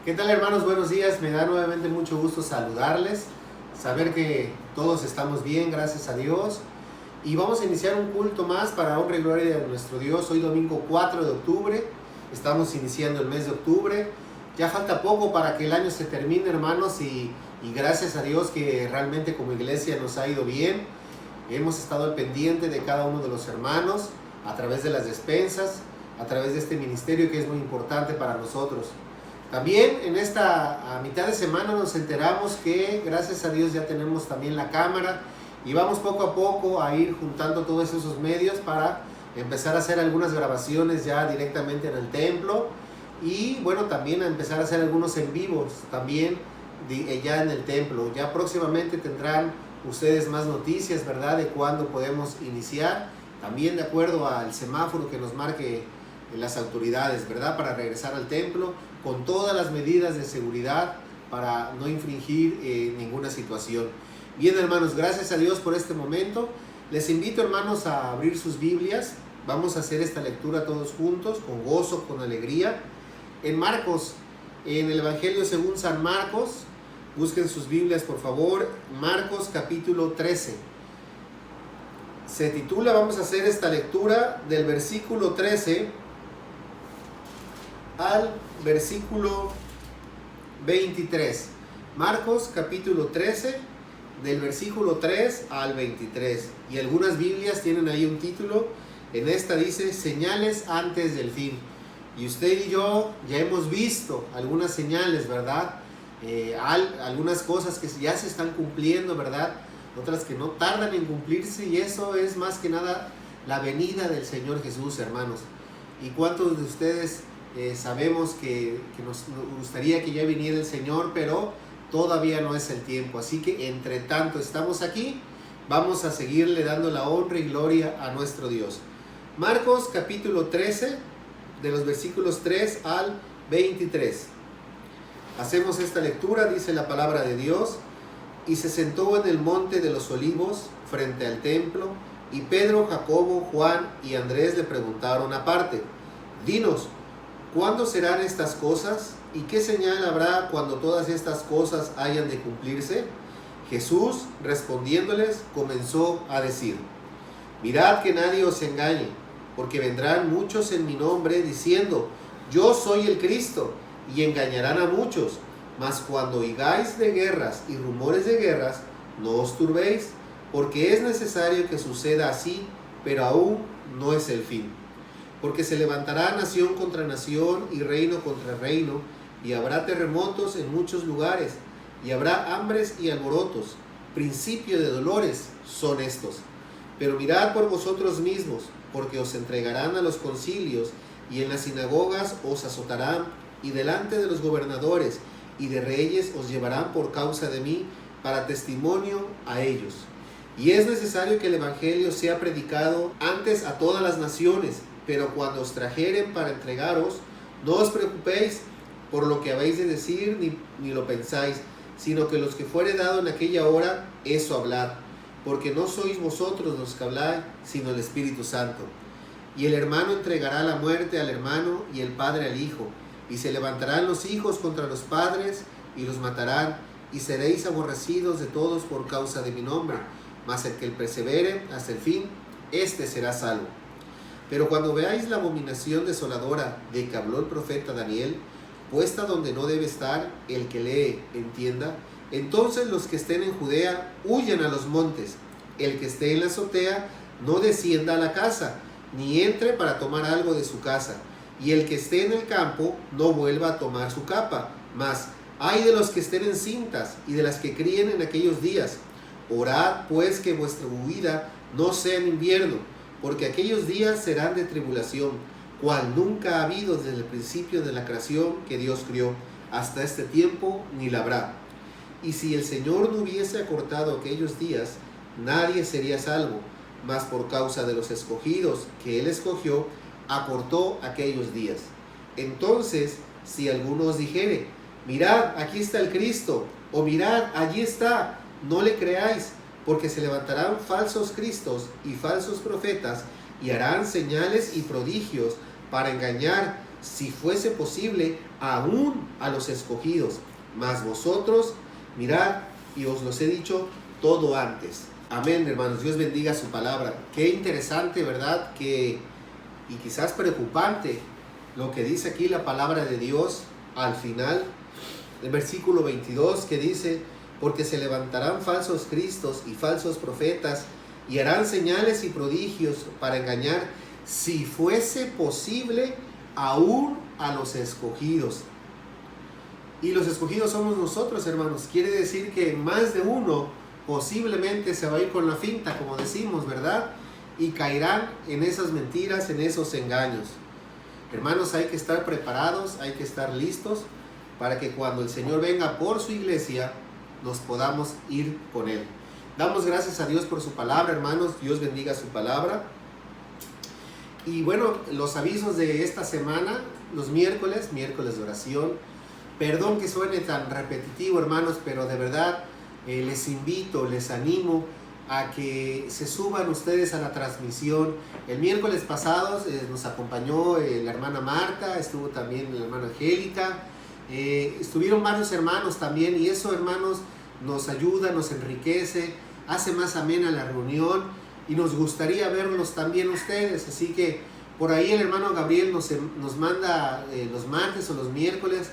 ¿Qué tal, hermanos? Buenos días. Me da nuevamente mucho gusto saludarles, saber que todos estamos bien, gracias a Dios. Y vamos a iniciar un culto más para honra y gloria de nuestro Dios. Hoy domingo 4 de octubre, estamos iniciando el mes de octubre. Ya falta poco para que el año se termine, hermanos, y gracias a Dios que realmente como iglesia nos ha ido bien. Hemos estado al pendiente de cada uno de los hermanos a través de las despensas, a través de este ministerio que es muy importante para nosotros. También en esta mitad de semana nos enteramos que gracias a Dios ya tenemos también la cámara y vamos poco a poco a ir juntando todos esos medios para empezar a hacer algunas grabaciones ya directamente en el templo y bueno, también a empezar a hacer algunos en vivos también ya en el templo. Ya próximamente tendrán ustedes más noticias, ¿verdad?, de cuándo podemos iniciar, también de acuerdo al semáforo que nos marque las autoridades, ¿verdad?, para regresar al templo con todas las medidas de seguridad para no infringir ninguna situación. Bien, hermanos, gracias a Dios por este momento. Les invito, hermanos, a abrir sus Biblias. Vamos a hacer esta lectura todos juntos, con gozo, con alegría. En Marcos, en el Evangelio según San Marcos, busquen sus Biblias, por favor. Marcos capítulo 13. Se titula, vamos a hacer esta lectura del versículo 13 al versículo 23. Marcos capítulo 13, del versículo 3 al 23. Y algunas Biblias tienen ahí un título. En esta dice, señales antes del fin. Y usted y yo ya hemos visto algunas señales, ¿verdad? Algunas cosas que ya se están cumpliendo, ¿verdad? Otras que no tardan en cumplirse, y eso es más que nada la venida del Señor Jesús, hermanos. ¿Y cuántos de ustedes sabemos que nos gustaría que ya viniera el Señor, pero todavía no es el tiempo? Así que entre tanto estamos aquí, vamos a seguirle dando la honra y gloria a nuestro Dios. Marcos capítulo 13, de los versículos 3 al 23. Hacemos esta lectura, dice la palabra de Dios. Y se sentó en el monte de los olivos frente al templo, y Pedro, Jacobo, Juan y Andrés le preguntaron aparte, dinos, ¿cuándo serán estas cosas? ¿Y qué señal habrá cuando todas estas cosas hayan de cumplirse? Jesús, respondiéndoles, comenzó a decir, mirad que nadie os engañe, porque vendrán muchos en mi nombre diciendo, yo soy el Cristo, y engañarán a muchos. Mas cuando oigáis de guerras y rumores de guerras, no os turbéis, porque es necesario que suceda así, pero aún no es el fin. Porque se levantará nación contra nación y reino contra reino, y habrá terremotos en muchos lugares, y habrá hambres y alborotos. Principio de dolores son estos. Pero mirad por vosotros mismos, porque os entregarán a los concilios, y en las sinagogas os azotarán, y delante de los gobernadores y de reyes os llevarán por causa de mí, para testimonio a ellos. Y es necesario que el evangelio sea predicado antes a todas las naciones, pero cuando os trajeren para entregaros, no os preocupéis por lo que habéis de decir, ni lo pensáis, sino que los que fuere dado en aquella hora, eso hablad, porque no sois vosotros los que habláis, sino el Espíritu Santo. Y el hermano entregará la muerte al hermano, y el padre al hijo, y se levantarán los hijos contra los padres, y los matarán, y seréis aborrecidos de todos por causa de mi nombre, mas el que persevere hasta el fin, éste será salvo. Pero cuando veáis la abominación desoladora de que habló el profeta Daniel, puesta donde no debe estar, el que lee entienda, entonces los que estén en Judea huyan a los montes, el que esté en la azotea no descienda a la casa, ni entre para tomar algo de su casa, y el que esté en el campo no vuelva a tomar su capa. Mas ay de los que estén en cintas y de las que críen en aquellos días. Orad pues que vuestra huida no sea en invierno, porque aquellos días serán de tribulación, cual nunca ha habido desde el principio de la creación que Dios crió, hasta este tiempo ni la habrá. Y si el Señor no hubiese acortado aquellos días, nadie sería salvo, mas por causa de los escogidos que Él escogió, acortó aquellos días. Entonces, si alguno os dijere, mirad, aquí está el Cristo, o mirad, allí está, no le creáis, porque se levantarán falsos cristos y falsos profetas, y harán señales y prodigios para engañar, si fuese posible, aún a los escogidos. Mas vosotros, mirad, y os los he dicho todo antes. Amén, hermanos. Dios bendiga su palabra. Qué interesante, ¿verdad? Y quizás preocupante lo que dice aquí la palabra de Dios al final, el versículo 22, que dice: porque se levantarán falsos cristos y falsos profetas, y harán señales y prodigios para engañar, si fuese posible, aún a los escogidos. Y los escogidos somos nosotros, hermanos. Quiere decir que más de uno posiblemente se va a ir con la finta, como decimos, ¿verdad? Y caerán en esas mentiras, en esos engaños. Hermanos, hay que estar preparados, hay que estar listos para que cuando el Señor venga por su iglesia, nos podamos ir con Él. Damos gracias a Dios por su palabra, hermanos. Dios bendiga su palabra. Y bueno, los avisos de esta semana, los miércoles de oración. Perdón que suene tan repetitivo, hermanos, pero de verdad les invito, les animo a que se suban ustedes a la transmisión. El miércoles pasado nos acompañó la hermana Marta, estuvo también la hermana Angélica, estuvieron varios hermanos también, y eso, hermanos, nos ayuda, nos enriquece, hace más amena la reunión, y nos gustaría verlos también ustedes. Así que por ahí el hermano Gabriel nos manda los martes o los miércoles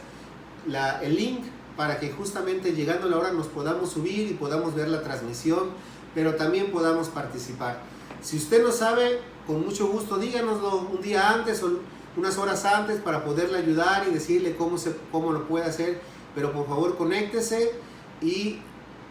el link para que justamente llegando la hora nos podamos subir y podamos ver la transmisión, pero también podamos participar. Si usted no sabe, con mucho gusto díganoslo un día antes o unas horas antes para poderle ayudar y decirle cómo lo puede hacer, pero por favor conéctese y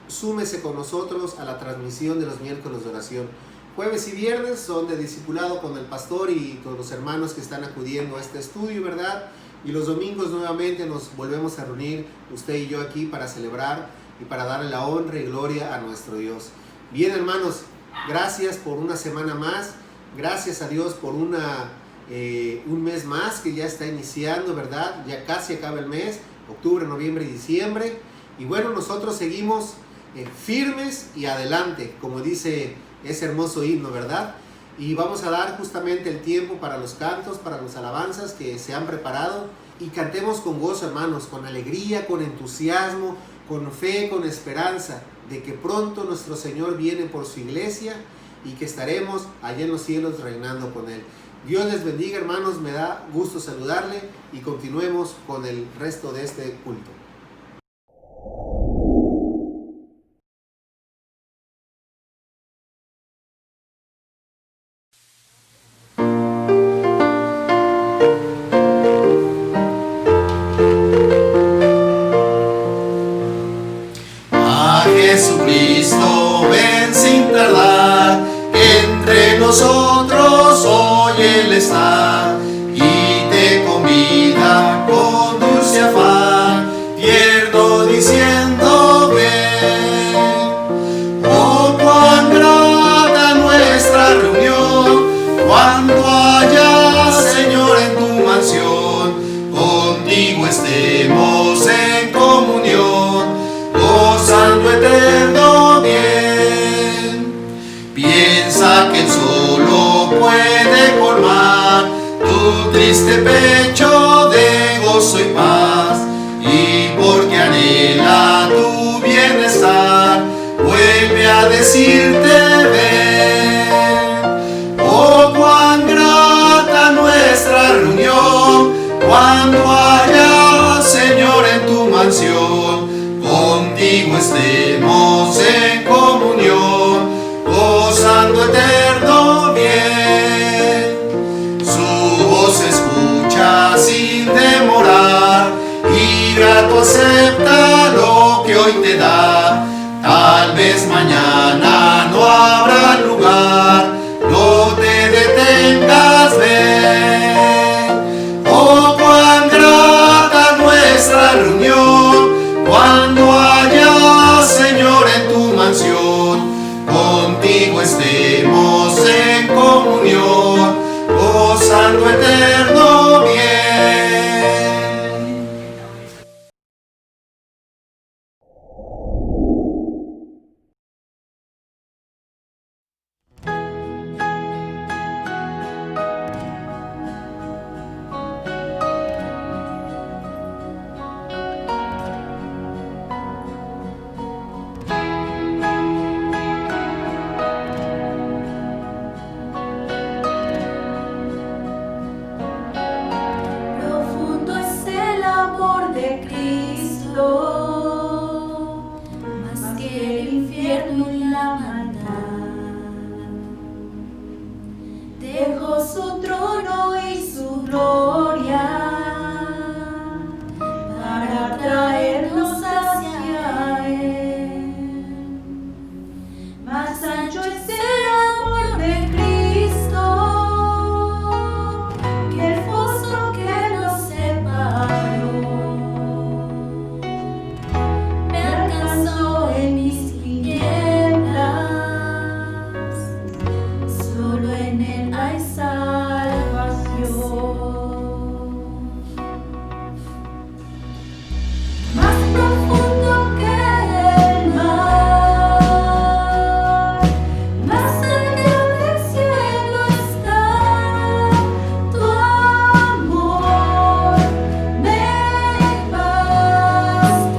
súmese con nosotros a la transmisión de los miércoles de oración. Jueves y viernes son de discipulado con el pastor y con los hermanos que están acudiendo a este estudio, ¿verdad? Y los domingos nuevamente nos volvemos a reunir, usted y yo aquí, para celebrar y para darle la honra y gloria a nuestro Dios. Bien, hermanos, gracias por una semana más. Gracias a Dios por un mes más que ya está iniciando, ¿verdad? Ya casi acaba el mes, octubre, noviembre y diciembre. Y bueno, nosotros seguimos firmes y adelante, como dice ese hermoso himno, ¿verdad? Y vamos a dar justamente el tiempo para los cantos, para las alabanzas que se han preparado, y cantemos con gozo, hermanos, con alegría, con entusiasmo, con fe, con esperanza de que pronto nuestro Señor viene por su iglesia y que estaremos allá en los cielos reinando con Él. Dios les bendiga, hermanos, me da gusto saludarle y continuemos con el resto de este culto. Jesucristo, ven sin tardar, entre nosotros hoy Él está, y te convida con dulce afán, tierno diciendo ven. Oh, cuán grata nuestra reunión, cuando haya, Señor, en tu mansión, contigo estemos en comunión, gozando eterno bien. Piensa que Él solo puede colmar tu triste pecho de gozo y paz, y porque anhela tu bienestar, vuelve a decirte ven. Oh, cuán grata nuestra reunión, cuando haya, Señor, en tu mansión, contigo estemos en comunión, gozando eterno bien. Su voz escucha sin demorar, y grato acepta lo que hoy te da. Tal vez mañana no dejó su trono y su gloria para traernos hacia Él. Más ancho es el amor de Cristo que el foso que nos separó. Me alcanzó en mis tinieblas, solo en Él hay salvación. Más profundo que el mar, más allá del cielo está tu amor, me bastará.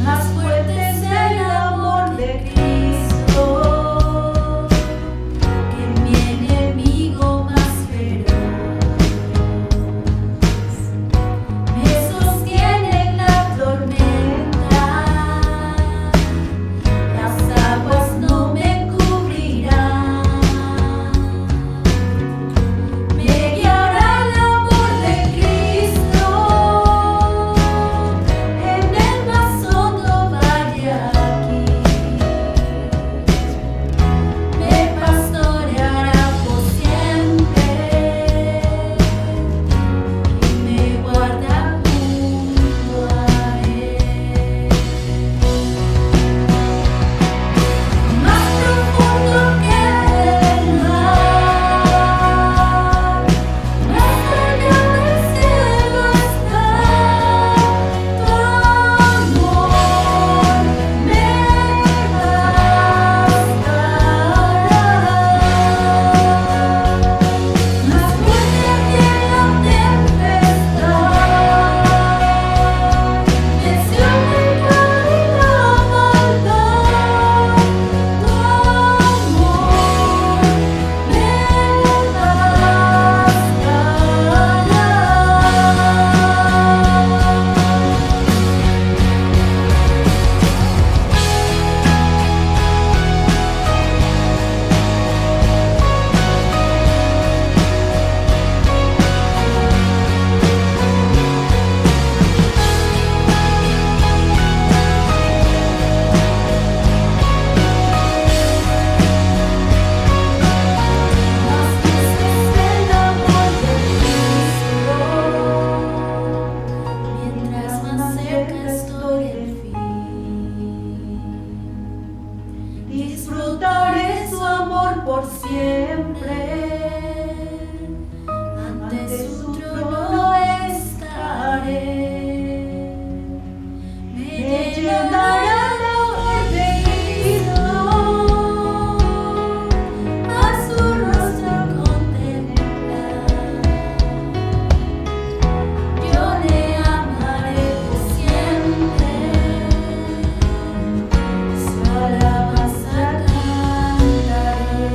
Más fuerte es el amor de Cristo que mi enemigo más feroz. Me sostiene en la tormenta, las aguas no me cubrirán. Me guiará el amor de Cristo en el más hondo valle aquí. Me pastoreará por siempre y me guarda junto a Él. Más profundo que el mar, más allá del cielo está tu amor, me bastará. Más fuerte que la tempestad, venció el pecado y la maldad. Tu amor me Más triste es el amor de Cristo, mientras más cerca estoy del fin. Disfrutaré su amor por siempre, ante su trono estaré. Me llenará el amor de Cristo, a su rostro contemplar. Yo le amaré por siempre, su alabanza cantaré.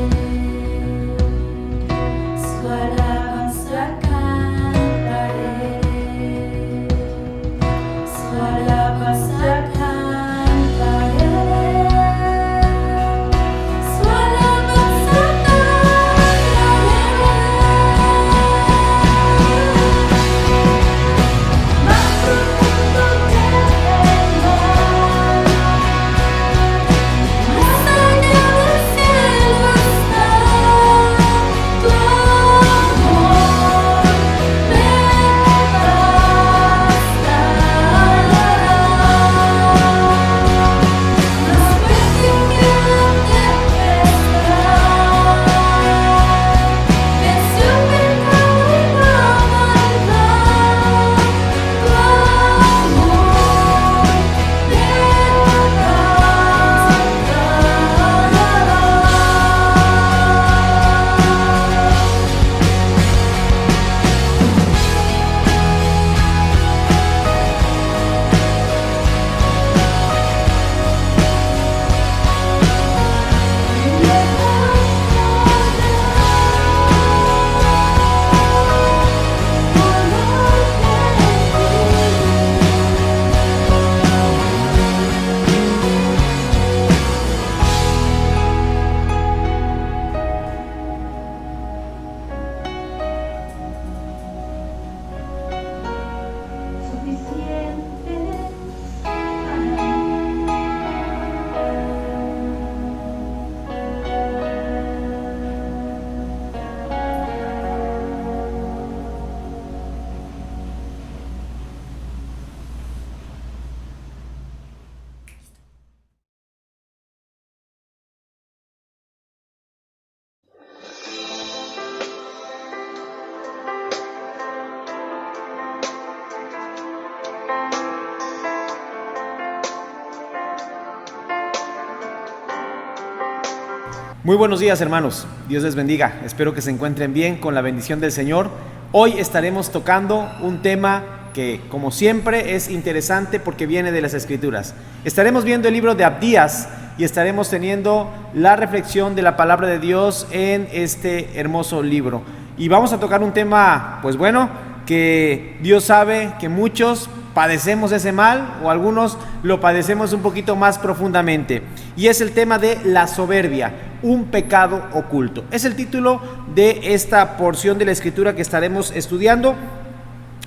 Muy buenos días, hermanos. Dios les bendiga. Espero que se encuentren bien con la bendición del Señor. Hoy estaremos tocando un tema que, como siempre, es interesante porque viene de las Escrituras. Estaremos viendo el libro de Abdías y estaremos teniendo la reflexión de la palabra de Dios en este hermoso libro. Y vamos a tocar un tema, pues bueno, que Dios sabe que muchos padecemos ese mal, o algunos lo padecemos un poquito más profundamente, y es el tema de la soberbia, un pecado oculto. Es el título de esta porción de la Escritura que estaremos estudiando,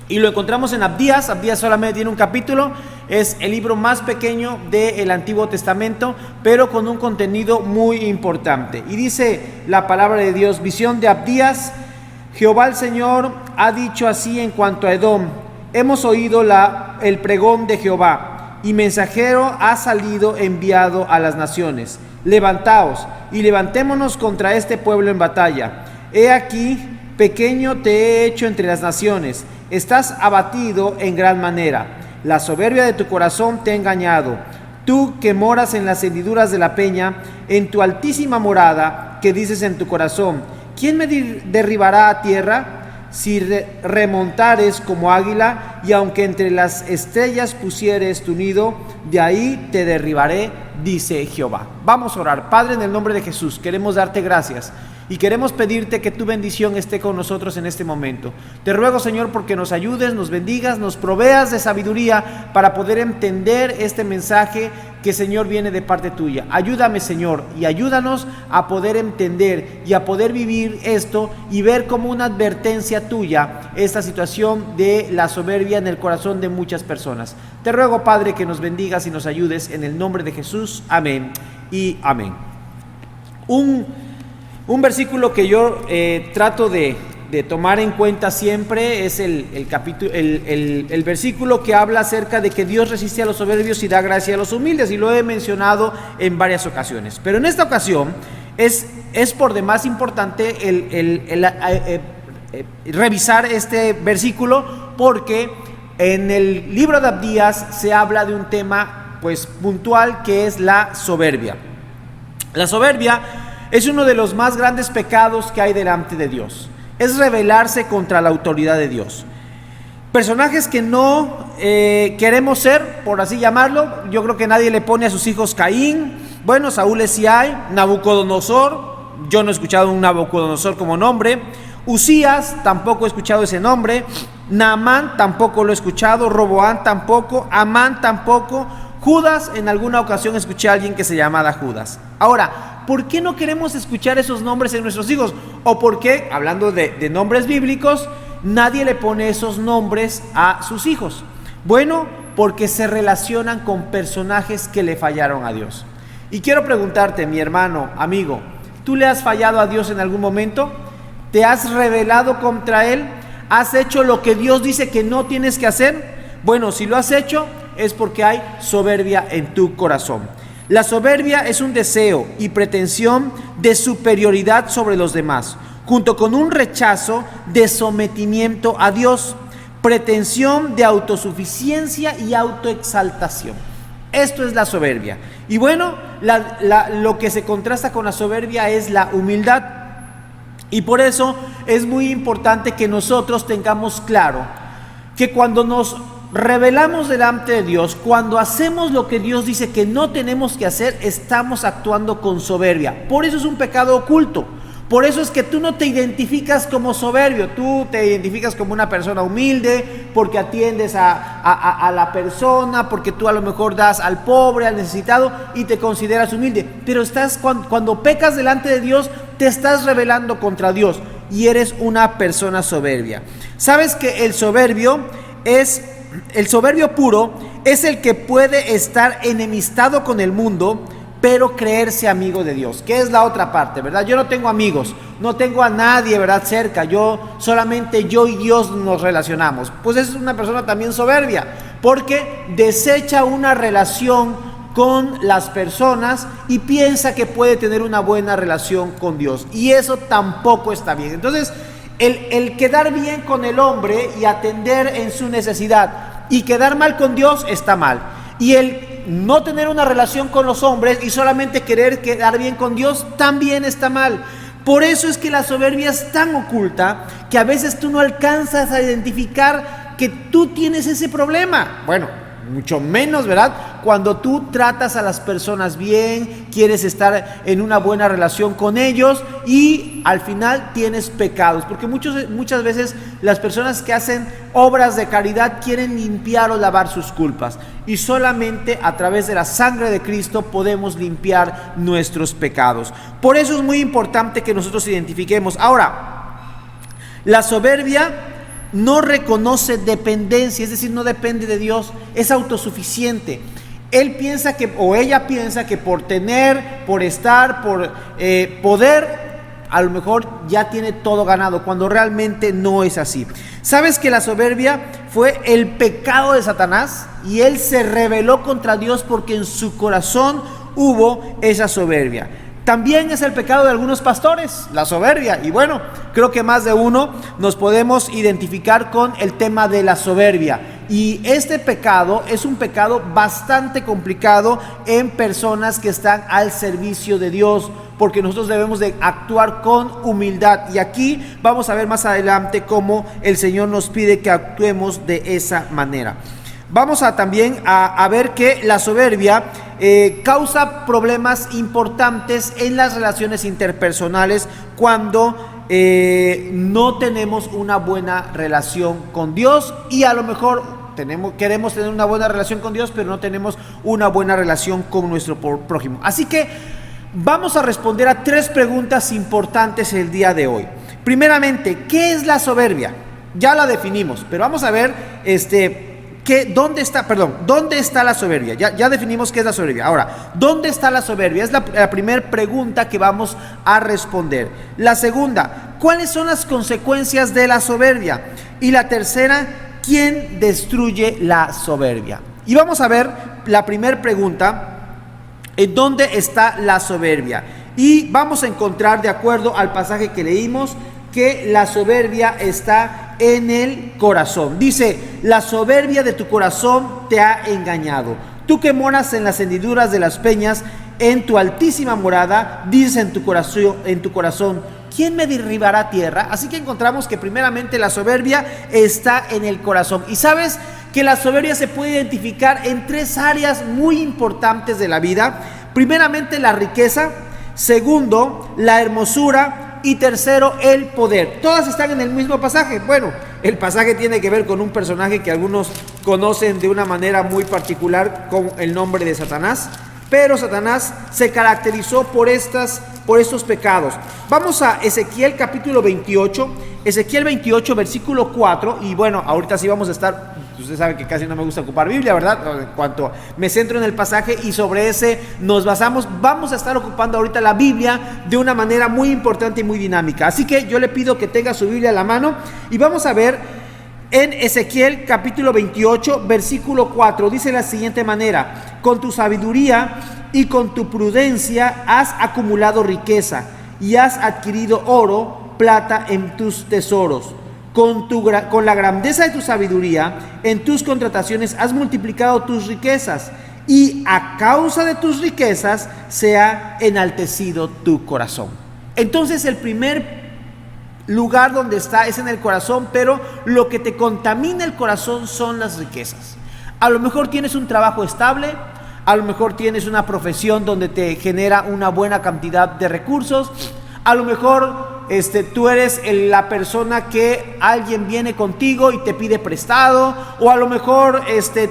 y lo encontramos en Abdías. Abdías solamente tiene un capítulo, es el libro más pequeño del Antiguo Testamento, pero con un contenido muy importante. Y dice la palabra de Dios: visión de Abdías. Jehová el Señor ha dicho así en cuanto a Edom: hemos oído el pregón de Jehová, y mensajero ha salido enviado a las naciones. Levantaos y levantémonos contra este pueblo en batalla. He aquí, pequeño te he hecho entre las naciones, estás abatido en gran manera. La soberbia de tu corazón te ha engañado. Tú que moras en las hendiduras de la peña, en tu altísima morada, que dices en tu corazón: ¿quién me derribará a tierra? Si remontares como águila, y aunque entre las estrellas pusieres tu nido, de ahí te derribaré, dice Jehová. Vamos a orar. Padre, en el nombre de Jesús, queremos darte gracias y queremos pedirte que tu bendición esté con nosotros en este momento. Te ruego, Señor, porque nos ayudes, nos bendigas, nos proveas de sabiduría para poder entender este mensaje que, Señor, viene de parte tuya. Ayúdame, Señor, y ayúdanos a poder entender y a poder vivir esto y ver como una advertencia tuya esta situación de la soberbia en el corazón de muchas personas. Te ruego, Padre, que nos bendigas y nos ayudes en el nombre de Jesús. Amén y amén. Un versículo que yo trato de tomar en cuenta siempre es el versículo que habla acerca de que Dios resiste a los soberbios y da gracia a los humildes, y lo he mencionado en varias ocasiones. Pero en esta ocasión es por demás importante revisar este versículo, porque en el libro de Abdías se habla de un tema pues puntual, que es la soberbia. La soberbia es uno de los más grandes pecados que hay delante de Dios. Es rebelarse contra la autoridad de Dios. Personajes que no queremos ser, por así llamarlo. Yo creo que nadie le pone a sus hijos Caín. Bueno, Saúl sí hay. Nabucodonosor. Yo no he escuchado un Nabucodonosor como nombre. Usías, tampoco he escuchado ese nombre. Naamán, tampoco lo he escuchado. Roboán, tampoco. Amán, tampoco. Judas, en alguna ocasión escuché a alguien que se llamaba Judas. Ahora, ¿por qué no queremos escuchar esos nombres en nuestros hijos? ¿O por qué, hablando de nombres bíblicos, nadie le pone esos nombres a sus hijos? Bueno, porque se relacionan con personajes que le fallaron a Dios. Y quiero preguntarte, mi hermano, amigo, ¿tú le has fallado a Dios en algún momento? ¿Te has rebelado contra Él? ¿Has hecho lo que Dios dice que no tienes que hacer? Bueno, si lo has hecho, es porque hay soberbia en tu corazón. La soberbia es un deseo y pretensión de superioridad sobre los demás, junto con un rechazo de sometimiento a Dios, pretensión de autosuficiencia y autoexaltación. Esto es la soberbia. Y bueno, lo que se contrasta con la soberbia es la humildad. Y por eso es muy importante que nosotros tengamos claro que cuando nos rebelamos delante de Dios, cuando hacemos lo que Dios dice que no tenemos que hacer, estamos actuando con soberbia. Por eso es un pecado oculto. Por eso es que tú no te identificas como soberbio, tú te identificas como una persona humilde, porque atiendes a la persona, porque tú a lo mejor das al pobre, al necesitado, y te consideras humilde. Pero cuando pecas delante de Dios, te estás rebelando contra Dios y eres una persona soberbia. ¿Sabes que el soberbio puro es el que puede estar enemistado con el mundo, pero creerse amigo de Dios? Que es la otra parte, ¿verdad? Yo no tengo amigos, no tengo a nadie, ¿verdad?, cerca. Solamente yo y Dios nos relacionamos. Pues es una persona también soberbia, porque desecha una relación con las personas y piensa que puede tener una buena relación con Dios, y eso tampoco está bien. Entonces, el quedar bien con el hombre y atender en su necesidad y quedar mal con Dios está mal, y el no tener una relación con los hombres y solamente querer quedar bien con Dios también está mal. Por eso es que la soberbia es tan oculta que a veces tú no alcanzas a identificar que tú tienes ese problema. Bueno, mucho menos, ¿verdad? Cuando tú tratas a las personas bien, quieres estar en una buena relación con ellos y al final tienes pecados. Porque muchas veces las personas que hacen obras de caridad quieren limpiar o lavar sus culpas. Y solamente a través de la sangre de Cristo podemos limpiar nuestros pecados. Por eso es muy importante que nosotros identifiquemos. Ahora, la soberbia no reconoce dependencia, es decir, no depende de Dios, es autosuficiente. Él piensa que, o ella piensa que por tener, por estar, por poder, a lo mejor ya tiene todo ganado, cuando realmente no es así. ¿Sabes que la soberbia fue el pecado de Satanás? Y él se rebeló contra Dios porque en su corazón hubo esa soberbia. También es el pecado de algunos pastores, la soberbia. Y bueno, creo que más de uno nos podemos identificar con el tema de la soberbia. Y este pecado es un pecado bastante complicado en personas que están al servicio de Dios, porque nosotros debemos de actuar con humildad. Y aquí vamos a ver más adelante cómo el Señor nos pide que actuemos de esa manera. Vamos a también a ver que la soberbia causa problemas importantes en las relaciones interpersonales cuando no tenemos una buena relación con Dios, y a lo mejor queremos tener una buena relación con Dios, pero no tenemos una buena relación con nuestro prójimo. Así que vamos a responder a 3 preguntas importantes el día de hoy. Primeramente, ¿qué es la soberbia? Ya la definimos, pero vamos a ver ¿dónde está la soberbia? Ya definimos qué es la soberbia. Ahora, ¿dónde está la soberbia? Es la primera pregunta que vamos a responder. La segunda, ¿cuáles son las consecuencias de la soberbia? Y la tercera, ¿quién destruye la soberbia? Y vamos a ver la primera pregunta, ¿en dónde está la soberbia? Y vamos a encontrar, de acuerdo al pasaje que leímos, que la soberbia está en el corazón. Dice: la soberbia de tu corazón te ha engañado. Tú que moras en las hendiduras de las peñas, en tu altísima morada, dices en tu corazón, ¿quién me derribará a tierra? Así que encontramos que primeramente la soberbia está en el corazón. Y sabes que la soberbia se puede identificar en 3 áreas muy importantes de la vida. Primeramente, la riqueza. Segundo, la hermosura. Y tercero, el poder. Todas están en el mismo pasaje. Bueno, el pasaje tiene que ver con un personaje que algunos conocen de una manera muy particular con el nombre de Satanás. Pero Satanás se caracterizó por estos pecados. Vamos a Ezequiel capítulo 28. Ezequiel 28 versículo 4. Y bueno, ahorita sí vamos a estar... Usted sabe que casi no me gusta ocupar Biblia, ¿verdad? En cuanto me centro en el pasaje y sobre ese nos basamos, vamos a estar ocupando ahorita la Biblia de una manera muy importante y muy dinámica. Así que yo le pido que tenga su Biblia a la mano y vamos a ver en Ezequiel capítulo 28, versículo 4. Dice de la siguiente manera: con tu sabiduría y con tu prudencia has acumulado riqueza y has adquirido oro, plata en tus tesoros. Con la grandeza de tu sabiduría, en tus contrataciones has multiplicado tus riquezas, y a causa de tus riquezas se ha enaltecido tu corazón. Entonces el primer lugar donde está es en el corazón, pero lo que te contamina el corazón son las riquezas. A lo mejor tienes un trabajo estable, a lo mejor tienes una profesión donde te genera una buena cantidad de recursos, a lo mejor tú eres la persona que alguien viene contigo y te pide prestado, o a lo mejor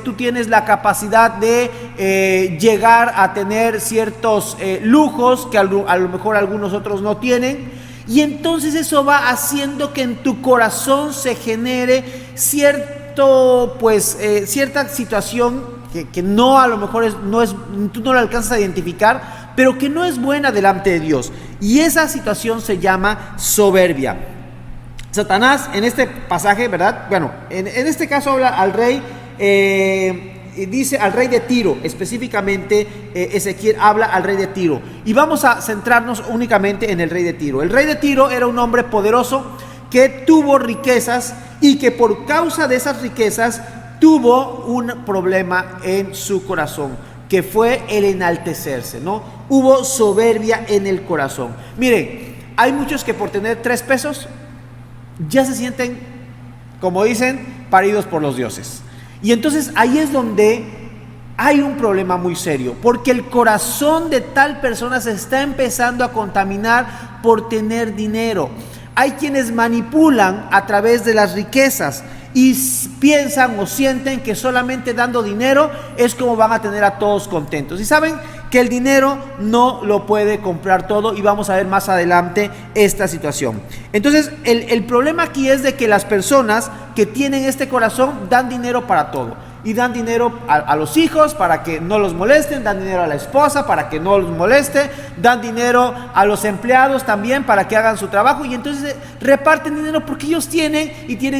tú tienes la capacidad de llegar a tener ciertos lujos que a lo mejor algunos otros no tienen, y entonces eso va haciendo que en tu corazón se genere cierta situación que no, a lo mejor tú no la alcanzas a identificar, pero que no es buena delante de Dios. Y esa situación se llama soberbia. Satanás en este pasaje, ¿verdad? Bueno, en este caso habla al rey, dice al rey de Tiro, específicamente Ezequiel habla al rey de Tiro. Y vamos a centrarnos únicamente en el rey de Tiro. El rey de Tiro era un hombre poderoso que tuvo riquezas y que por causa de esas riquezas tuvo un problema en su corazón. que fue el enaltecerse, ¿no? Hubo soberbia en el corazón. Miren, hay muchos que por tener 3 pesos ya se sienten, como dicen, paridos por los dioses. Y entonces ahí es donde hay un problema muy serio, porque el corazón de tal persona se está empezando a contaminar por tener dinero. Hay quienes manipulan a través de las riquezas y piensan o sienten que solamente dando dinero es como van a tener a todos contentos. Y saben que el dinero no lo puede comprar todo, y vamos a ver más adelante esta situación. Entonces el problema aquí es de que las personas que tienen este corazón dan dinero para todo. Y dan dinero a los hijos para que no los molesten, dan dinero a la esposa para que no los moleste, dan dinero a los empleados también para que hagan su trabajo, y entonces reparten dinero porque ellos tienen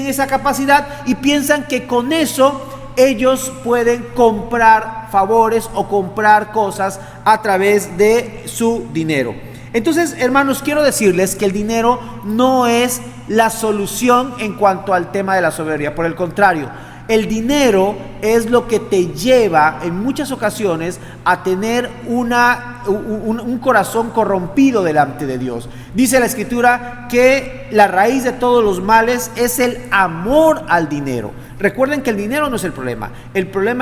esa capacidad y piensan que con eso ellos pueden comprar favores o comprar cosas a través de su dinero. Entonces, hermanos, quiero decirles que el dinero no es la solución en cuanto al tema de la soberbia. Por el contrario, el dinero es lo que te lleva en muchas ocasiones a tener un corazón corrompido delante de Dios. Dice la Escritura que la raíz de todos los males es el amor al dinero. Recuerden que el dinero no es el problema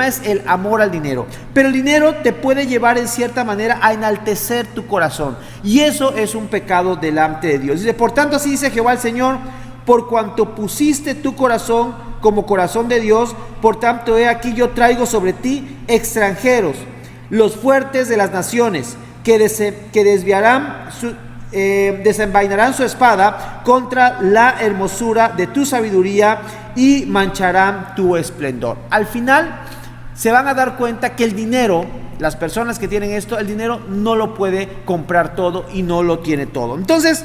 es el amor al dinero. Pero el dinero te puede llevar en cierta manera a enaltecer tu corazón, y eso es un pecado delante de Dios. Dice, por tanto, así dice Jehová el Señor: por cuanto pusiste tu corazón como corazón de Dios, por tanto he aquí yo traigo sobre ti extranjeros, los fuertes de las naciones, que desenvainarán su espada contra la hermosura de tu sabiduría y mancharán tu esplendor. Al final se van a dar cuenta que el dinero, las personas que tienen esto, el dinero no lo puede comprar todo y no lo tiene todo. Entonces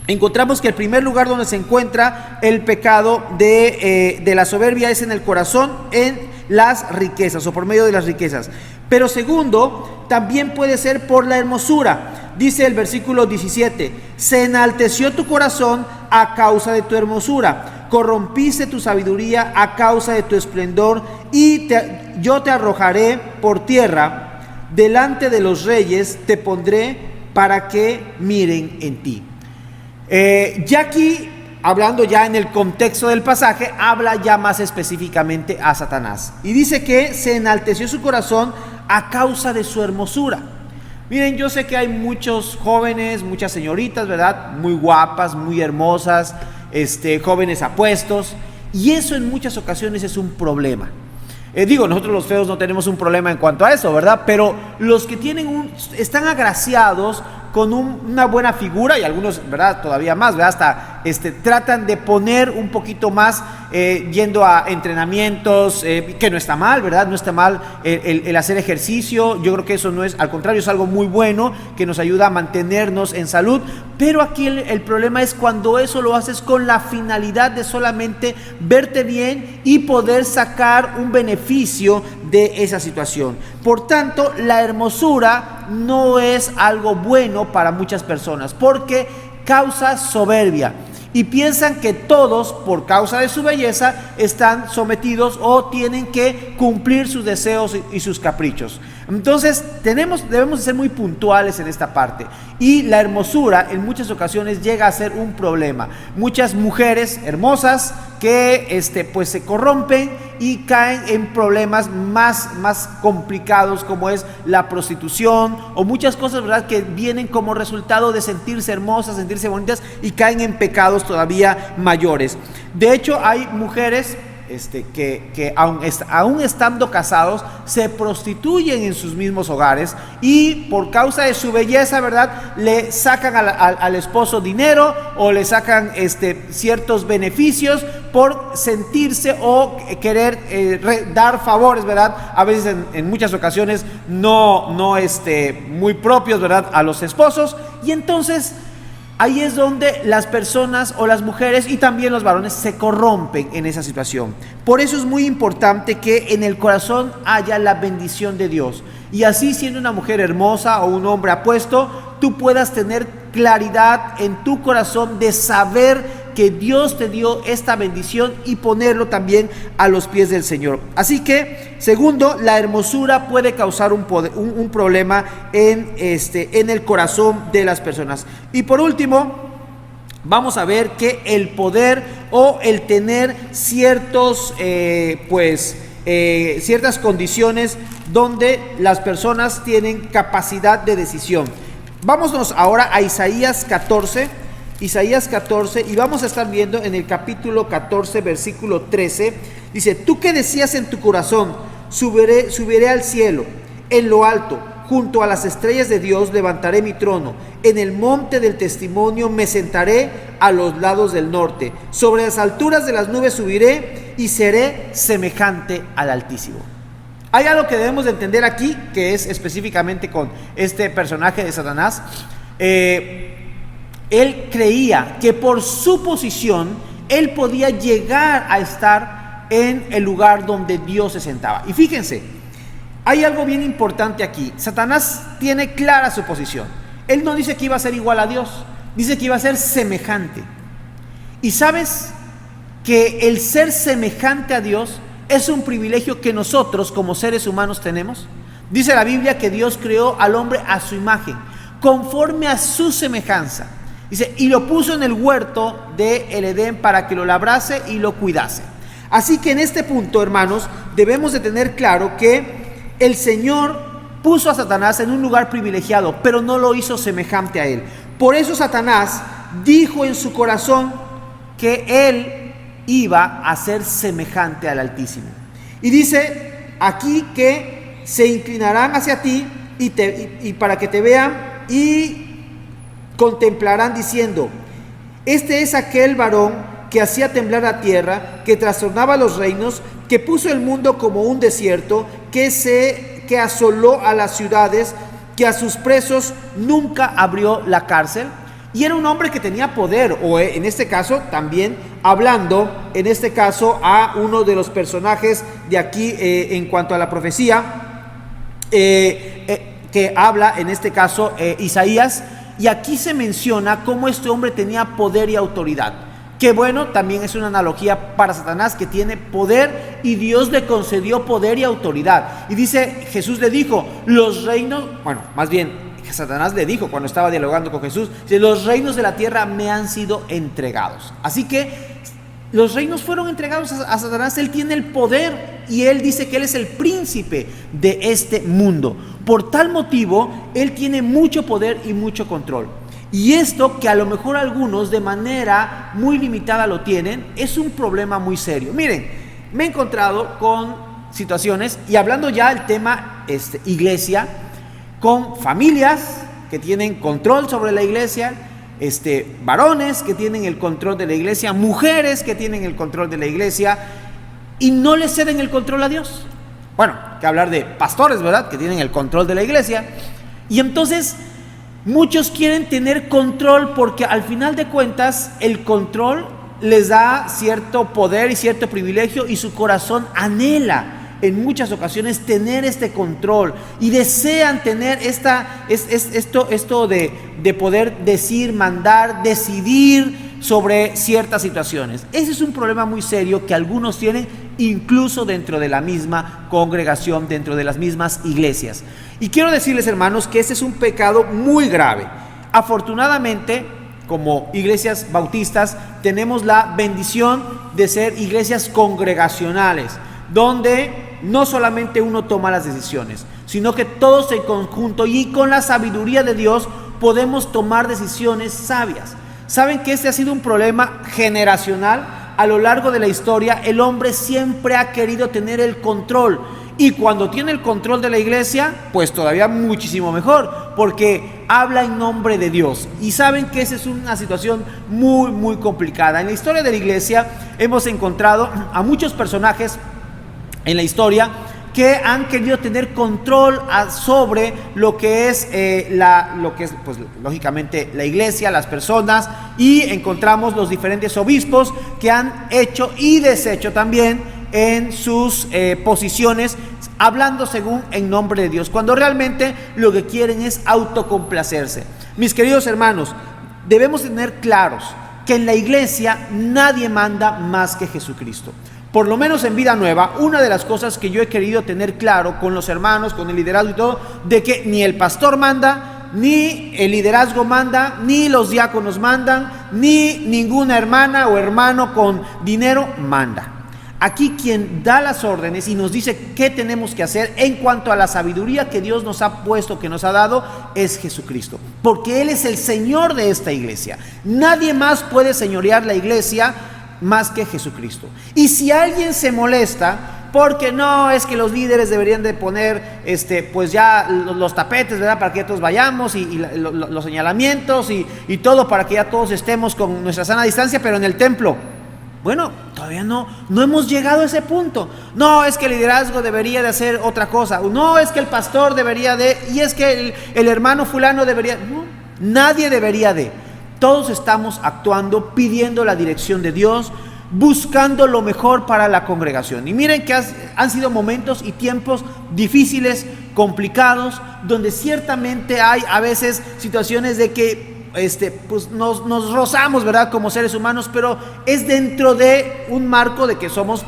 encontramos que el primer lugar donde se encuentra el pecado de la soberbia es en el corazón, en las riquezas o por medio de las riquezas. Pero segundo, también puede ser por la hermosura. Dice el versículo 17: se enalteció tu corazón a causa de tu hermosura, corrompiste tu sabiduría a causa de tu esplendor, y yo te arrojaré por tierra, delante de los reyes te pondré para que miren en ti. Ya aquí, hablando ya en el contexto del pasaje, habla ya más específicamente a Satanás. Y dice que se enalteció su corazón a causa de su hermosura. Miren, yo sé que hay muchos jóvenes, muchas señoritas, ¿verdad? Muy guapas, muy hermosas, jóvenes apuestos. Y eso en muchas ocasiones es un problema. Nosotros los feos no tenemos un problema en cuanto a eso, ¿verdad? Pero los que están agraciados con una buena figura, y algunos, ¿verdad?, todavía más, ¿verdad?, hasta tratan de poner un poquito más, yendo a entrenamientos, que no está mal, ¿verdad? No está mal el hacer ejercicio. Yo creo que eso no es, al contrario, es algo muy bueno que nos ayuda a mantenernos en salud. Pero aquí el problema es cuando eso lo haces con la finalidad de solamente verte bien y poder sacar un beneficio de esa situación. Por tanto, la hermosura no es algo bueno para muchas personas, porque causa soberbia, y piensan que todos, por causa de su belleza, están sometidos o tienen que cumplir sus deseos y sus caprichos. Entonces debemos de ser muy puntuales en esta parte. Y la hermosura en muchas ocasiones llega a ser un problema. Muchas mujeres hermosas que pues se corrompen y caen en problemas más complicados, como es la prostitución o muchas cosas, ¿verdad?, que vienen como resultado de sentirse hermosas, sentirse bonitas, y caen en pecados todavía mayores. De hecho, hay mujeres que aún estando casados se prostituyen en sus mismos hogares, y por causa de su belleza, ¿verdad?, le sacan al esposo dinero o le sacan ciertos beneficios por sentirse o querer dar favores, ¿verdad?, a veces en muchas ocasiones no muy propios, ¿verdad?, a los esposos. Y entonces ahí es donde las personas o las mujeres y también los varones se corrompen en esa situación. Por eso es muy importante que en el corazón haya la bendición de Dios, y así, siendo una mujer hermosa o un hombre apuesto, tú puedas tener claridad en tu corazón de saber que Dios te dio esta bendición y ponerlo también a los pies del Señor. Así que, segundo, la hermosura puede causar un problema en el corazón de las personas. Y por último, vamos a ver que el poder o el tener ciertas condiciones donde las personas tienen capacidad de decisión. Vámonos ahora a Isaías 14, y vamos a estar viendo en el capítulo 14, versículo 13, dice: tú que decías en tu corazón, subiré al cielo, en lo alto, junto a las estrellas de Dios levantaré mi trono, en el monte del testimonio me sentaré a los lados del norte, sobre las alturas de las nubes subiré y seré semejante al Altísimo. Hay algo que debemos de entender aquí, que es específicamente con este personaje de Satanás. Él creía que por su posición, él podía llegar a estar en el lugar donde Dios se sentaba. Y fíjense, hay algo bien importante aquí. Satanás tiene clara su posición. Él no dice que iba a ser igual a Dios, dice que iba a ser semejante. Y sabes que el ser semejante a Dios es un privilegio que nosotros como seres humanos tenemos. Dice la Biblia que Dios creó al hombre a su imagen, conforme a su semejanza. Dice, y lo puso en el huerto del Edén para que lo labrase y lo cuidase. Así que en este punto, hermanos, debemos de tener claro que el Señor puso a Satanás en un lugar privilegiado, pero no lo hizo semejante a él. Por eso Satanás dijo en su corazón que él iba a ser semejante al Altísimo. Y dice aquí que se inclinarán hacia ti y para que te vean y contemplarán diciendo: este es aquel varón que hacía temblar la tierra, que trastornaba los reinos, que puso el mundo como un desierto, que asoló a las ciudades, que a sus presos nunca abrió la cárcel. Y era un hombre que tenía poder, o en este caso también hablando, en este caso a uno de los personajes de aquí en cuanto a la profecía, que habla en este caso Isaías, y aquí se menciona cómo este hombre tenía poder y autoridad. Que bueno, también es una analogía para Satanás, que tiene poder y Dios le concedió poder y autoridad. Y dice, Jesús le dijo, los reinos, bueno, más bien Satanás le dijo cuando estaba dialogando con Jesús, dice, los reinos de la tierra me han sido entregados. Así que los reinos fueron entregados a Satanás. Él tiene el poder y él dice que él es el príncipe de este mundo. Por tal motivo, él tiene mucho poder y mucho control. Y esto, que a lo mejor algunos de manera muy limitada lo tienen, es un problema muy serio. Miren, me he encontrado con situaciones, y hablando ya del tema iglesia, con familias que tienen control sobre la iglesia, varones que tienen el control de la iglesia, mujeres que tienen el control de la iglesia y no le ceden el control a Dios. Bueno, que hablar de pastores, ¿verdad?, que tienen el control de la iglesia. Y entonces muchos quieren tener control porque al final de cuentas el control les da cierto poder y cierto privilegio, y su corazón anhela en muchas ocasiones tener este control y desean tener esto de poder decir, mandar, decidir sobre ciertas situaciones. Ese es un problema muy serio que algunos tienen, incluso dentro de la misma congregación, dentro de las mismas iglesias. Y quiero decirles, hermanos, que este es un pecado muy grave. Afortunadamente, como iglesias bautistas, tenemos la bendición de ser iglesias congregacionales, donde no solamente uno toma las decisiones, sino que todos en conjunto y con la sabiduría de Dios podemos tomar decisiones sabias. ¿Saben que este ha sido un problema generacional? A lo largo de la historia, el hombre siempre ha querido tener el control. Y cuando tiene el control de la iglesia, pues todavía muchísimo mejor, porque habla en nombre de Dios. Y saben que esa es una situación muy, muy complicada. En la historia de la iglesia hemos encontrado a muchos personajes en la historia que han querido tener control sobre lo que es, pues lógicamente la iglesia, las personas, y encontramos los diferentes obispos que han hecho y deshecho también en sus posiciones, hablando según en nombre de Dios, cuando realmente lo que quieren es autocomplacerse. Mis queridos hermanos, debemos tener claros que en la iglesia nadie manda más que Jesucristo. Por lo menos en Vida Nueva, una de las cosas que yo he querido tener claro con los hermanos, con el liderazgo y todo, de que ni el pastor manda, ni el liderazgo manda, ni los diáconos mandan, ni ninguna hermana o hermano con dinero manda. Aquí quien da las órdenes y nos dice qué tenemos que hacer en cuanto a la sabiduría que Dios nos ha puesto, que nos ha dado, es Jesucristo. Porque Él es el Señor de esta iglesia. Nadie más puede señorear la iglesia más que Jesucristo. Y si alguien se molesta porque no, es que los líderes deberían de poner pues ya los tapetes, ¿verdad? Para que ya todos vayamos y los señalamientos y todo, para que ya todos estemos con nuestra sana distancia, pero en el templo, bueno, todavía no hemos llegado a ese punto. No, es que el liderazgo debería de hacer otra cosa. No, es que el pastor debería de, y es que el hermano fulano debería. No, nadie debería de. Todos estamos actuando, pidiendo la dirección de Dios, buscando lo mejor para la congregación. Y miren que han sido momentos y tiempos difíciles, complicados, donde ciertamente hay a veces situaciones de que pues nos rozamos, ¿verdad? Como seres humanos, pero es dentro de un marco de que somos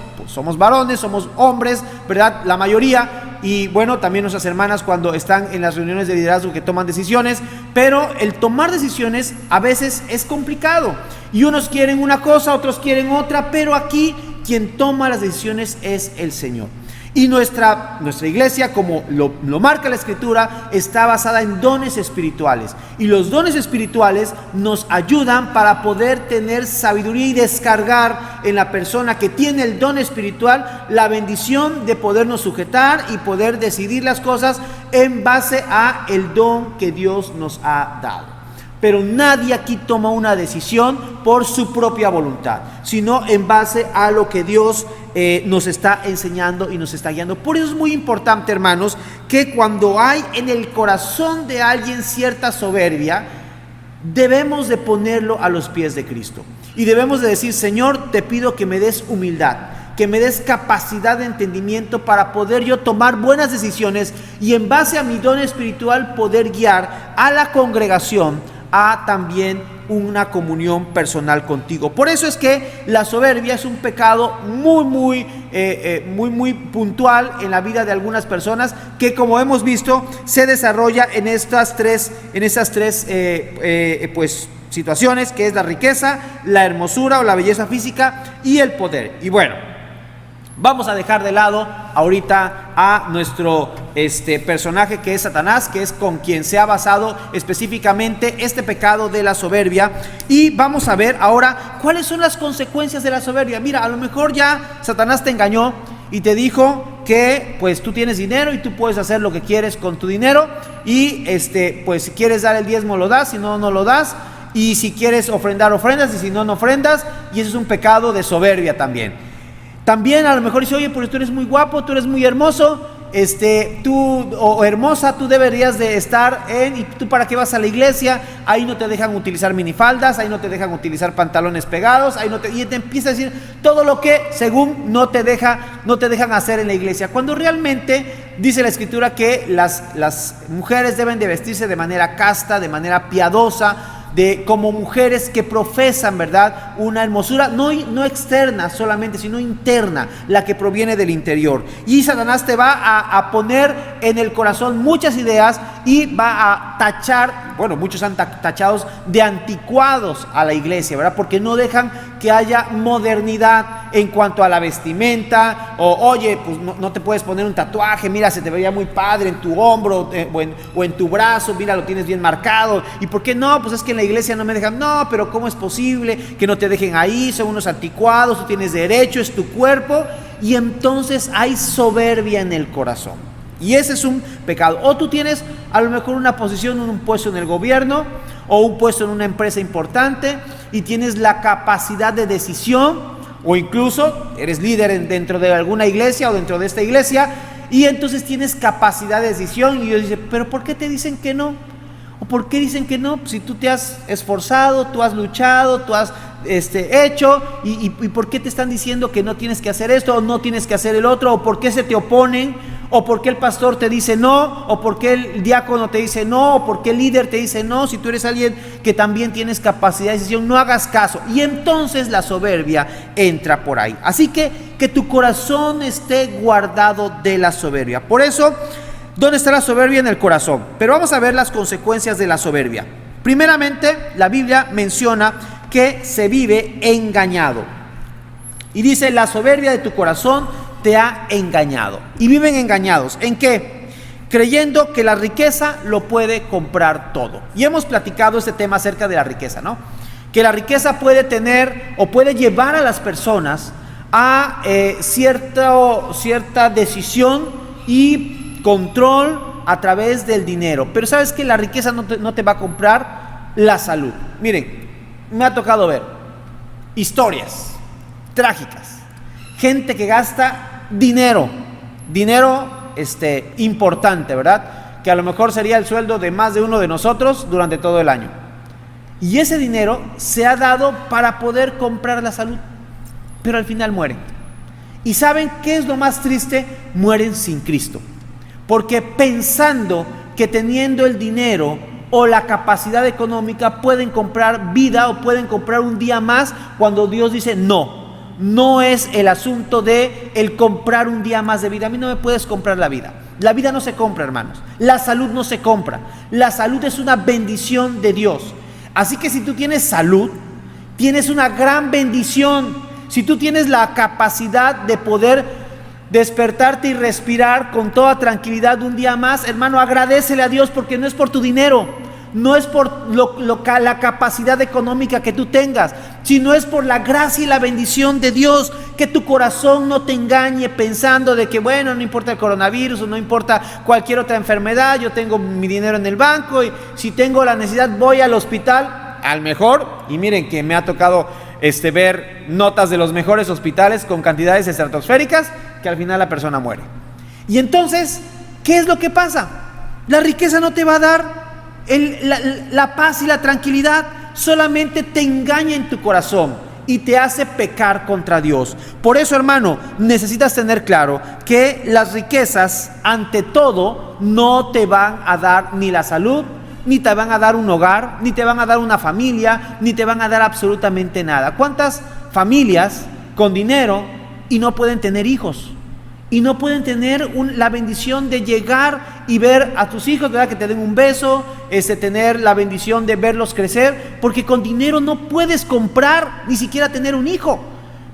varones, somos hombres, ¿verdad? La mayoría. Y bueno, también nuestras hermanas cuando están en las reuniones de liderazgo que toman decisiones, pero el tomar decisiones a veces es complicado. Y unos quieren una cosa, otros quieren otra, pero aquí quien toma las decisiones es el Señor. Y nuestra iglesia, como lo marca la Escritura, está basada en dones espirituales. Y los dones espirituales nos ayudan para poder tener sabiduría y descargar en la persona que tiene el don espiritual la bendición de podernos sujetar y poder decidir las cosas en base a el don que Dios nos ha dado. Pero nadie aquí toma una decisión por su propia voluntad, sino en base a lo que Dios nos está enseñando y nos está guiando. Por eso es muy importante, hermanos, que cuando hay en el corazón de alguien cierta soberbia, debemos de ponerlo a los pies de Cristo. Y debemos de decir: Señor, te pido que me des humildad, que me des capacidad de entendimiento para poder yo tomar buenas decisiones y en base a mi don espiritual poder guiar a la congregación a también una comunión personal contigo. Por eso es que la soberbia es un pecado muy puntual en la vida de algunas personas, que, como hemos visto, se desarrolla en estas tres pues situaciones, que es la riqueza, la hermosura o la belleza física y el poder. Y bueno, vamos a dejar de lado ahorita a nuestro personaje, que es Satanás, que es con quien se ha basado específicamente este pecado de la soberbia. Y vamos a ver ahora cuáles son las consecuencias de la soberbia. Mira, a lo mejor ya Satanás te engañó y te dijo que pues tú tienes dinero y tú puedes hacer lo que quieres con tu dinero. Y pues si quieres dar el diezmo lo das, si no, no lo das. Y si quieres ofrendar, ofrendas, y si no, no ofrendas. Y eso es un pecado de soberbia también. También a lo mejor dice: oye, porque tú eres muy guapo, tú eres muy hermoso, tú o hermosa, tú deberías de estar ¿y tú para qué vas a la iglesia? Ahí no te dejan utilizar minifaldas, ahí no te dejan utilizar pantalones pegados, y te empieza a decir todo lo que según no te dejan hacer en la iglesia. Cuando realmente dice la Escritura que las mujeres deben de vestirse de manera casta, de manera piadosa, como mujeres que profesan, ¿verdad?, una hermosura no externa solamente, sino interna, la que proviene del interior. Y Satanás te va a poner en el corazón muchas ideas y va a tachar, bueno, muchos han tachados de anticuados a la iglesia, ¿verdad?, porque no dejan que haya modernidad en cuanto a la vestimenta. O oye, pues no te puedes poner un tatuaje, mira, se te vería muy padre en tu hombro o en tu brazo, mira, lo tienes bien marcado. ¿Y por qué no? Pues es que en la iglesia no me dejan. No, pero ¿cómo es posible que no te dejen ahí? Son unos anticuados, tú tienes derecho, es tu cuerpo. Y entonces hay soberbia en el corazón, y ese es un pecado. O tú tienes a lo mejor una posición, un puesto en el gobierno o un puesto en una empresa importante, y tienes la capacidad de decisión, o incluso eres líder dentro de alguna iglesia o dentro de esta iglesia, y entonces tienes capacidad de decisión. Y Dios dice: pero ¿por qué te dicen que no? ¿O por qué dicen que no? Si tú te has esforzado, tú has luchado, tú has hecho, y ¿por qué te están diciendo que no tienes que hacer esto o no tienes que hacer el otro? ¿O por qué se te oponen? o por qué el pastor te dice no, o por qué el diácono te dice no, o por qué el líder te dice no. Si tú eres alguien que también tienes capacidad de decisión, no hagas caso. Y entonces la soberbia entra por ahí. Así que tu corazón esté guardado de la soberbia. Por eso, ¿dónde está la soberbia? En el corazón. Pero vamos a ver las consecuencias de la soberbia. Primeramente, la Biblia menciona que se vive engañado. Y dice, la soberbia de tu corazón te ha engañado. Y viven engañados. ¿En qué? Creyendo que la riqueza lo puede comprar todo. Y hemos platicado este tema acerca de la riqueza, ¿no? Que la riqueza puede tener o puede llevar a las personas a cierta decisión y control a través del dinero. Pero sabes que la riqueza no te va a comprar la salud. Miren, me ha tocado ver historias trágicas, gente que gasta dinero importante, ¿verdad? Que a lo mejor sería el sueldo de más de uno de nosotros durante todo el año. Y ese dinero se ha dado para poder comprar la salud, pero al final mueren. ¿Y saben qué es lo más triste? Mueren sin Cristo, porque pensando que teniendo el dinero o la capacidad económica pueden comprar vida o pueden comprar un día más, cuando Dios dice no es el asunto de el comprar un día más de vida. A mí no me puedes comprar la vida. La vida no se compra, hermanos. La salud no se compra. La salud es una bendición de Dios. Así que si tú tienes salud, tienes una gran bendición. Si tú tienes la capacidad de poder despertarte y respirar con toda tranquilidad un día más, hermano, agradécele a Dios, porque no es por tu dinero, no es por la capacidad económica que tú tengas, sino es por la gracia y la bendición de Dios. Que tu corazón no te engañe pensando de que, bueno, no importa el coronavirus o no importa cualquier otra enfermedad, yo tengo mi dinero en el banco y si tengo la necesidad voy al hospital, al mejor. Y miren que me ha tocado ver notas de los mejores hospitales con cantidades estratosféricas, que al final la persona muere. Y entonces, ¿qué es lo que pasa? La riqueza no te va a dar la paz y la tranquilidad, solamente te engaña en tu corazón y te hace pecar contra Dios. Por eso, hermano, necesitas tener claro que las riquezas, ante todo, no te van a dar ni la salud, ni te van a dar un hogar, ni te van a dar una familia, ni te van a dar absolutamente nada. ¿Cuántas familias con dinero y no pueden tener hijos? Y no pueden tener la bendición de llegar y ver a tus hijos, ¿verdad? Que te den un beso, tener la bendición de verlos crecer, porque con dinero no puedes comprar ni siquiera tener un hijo.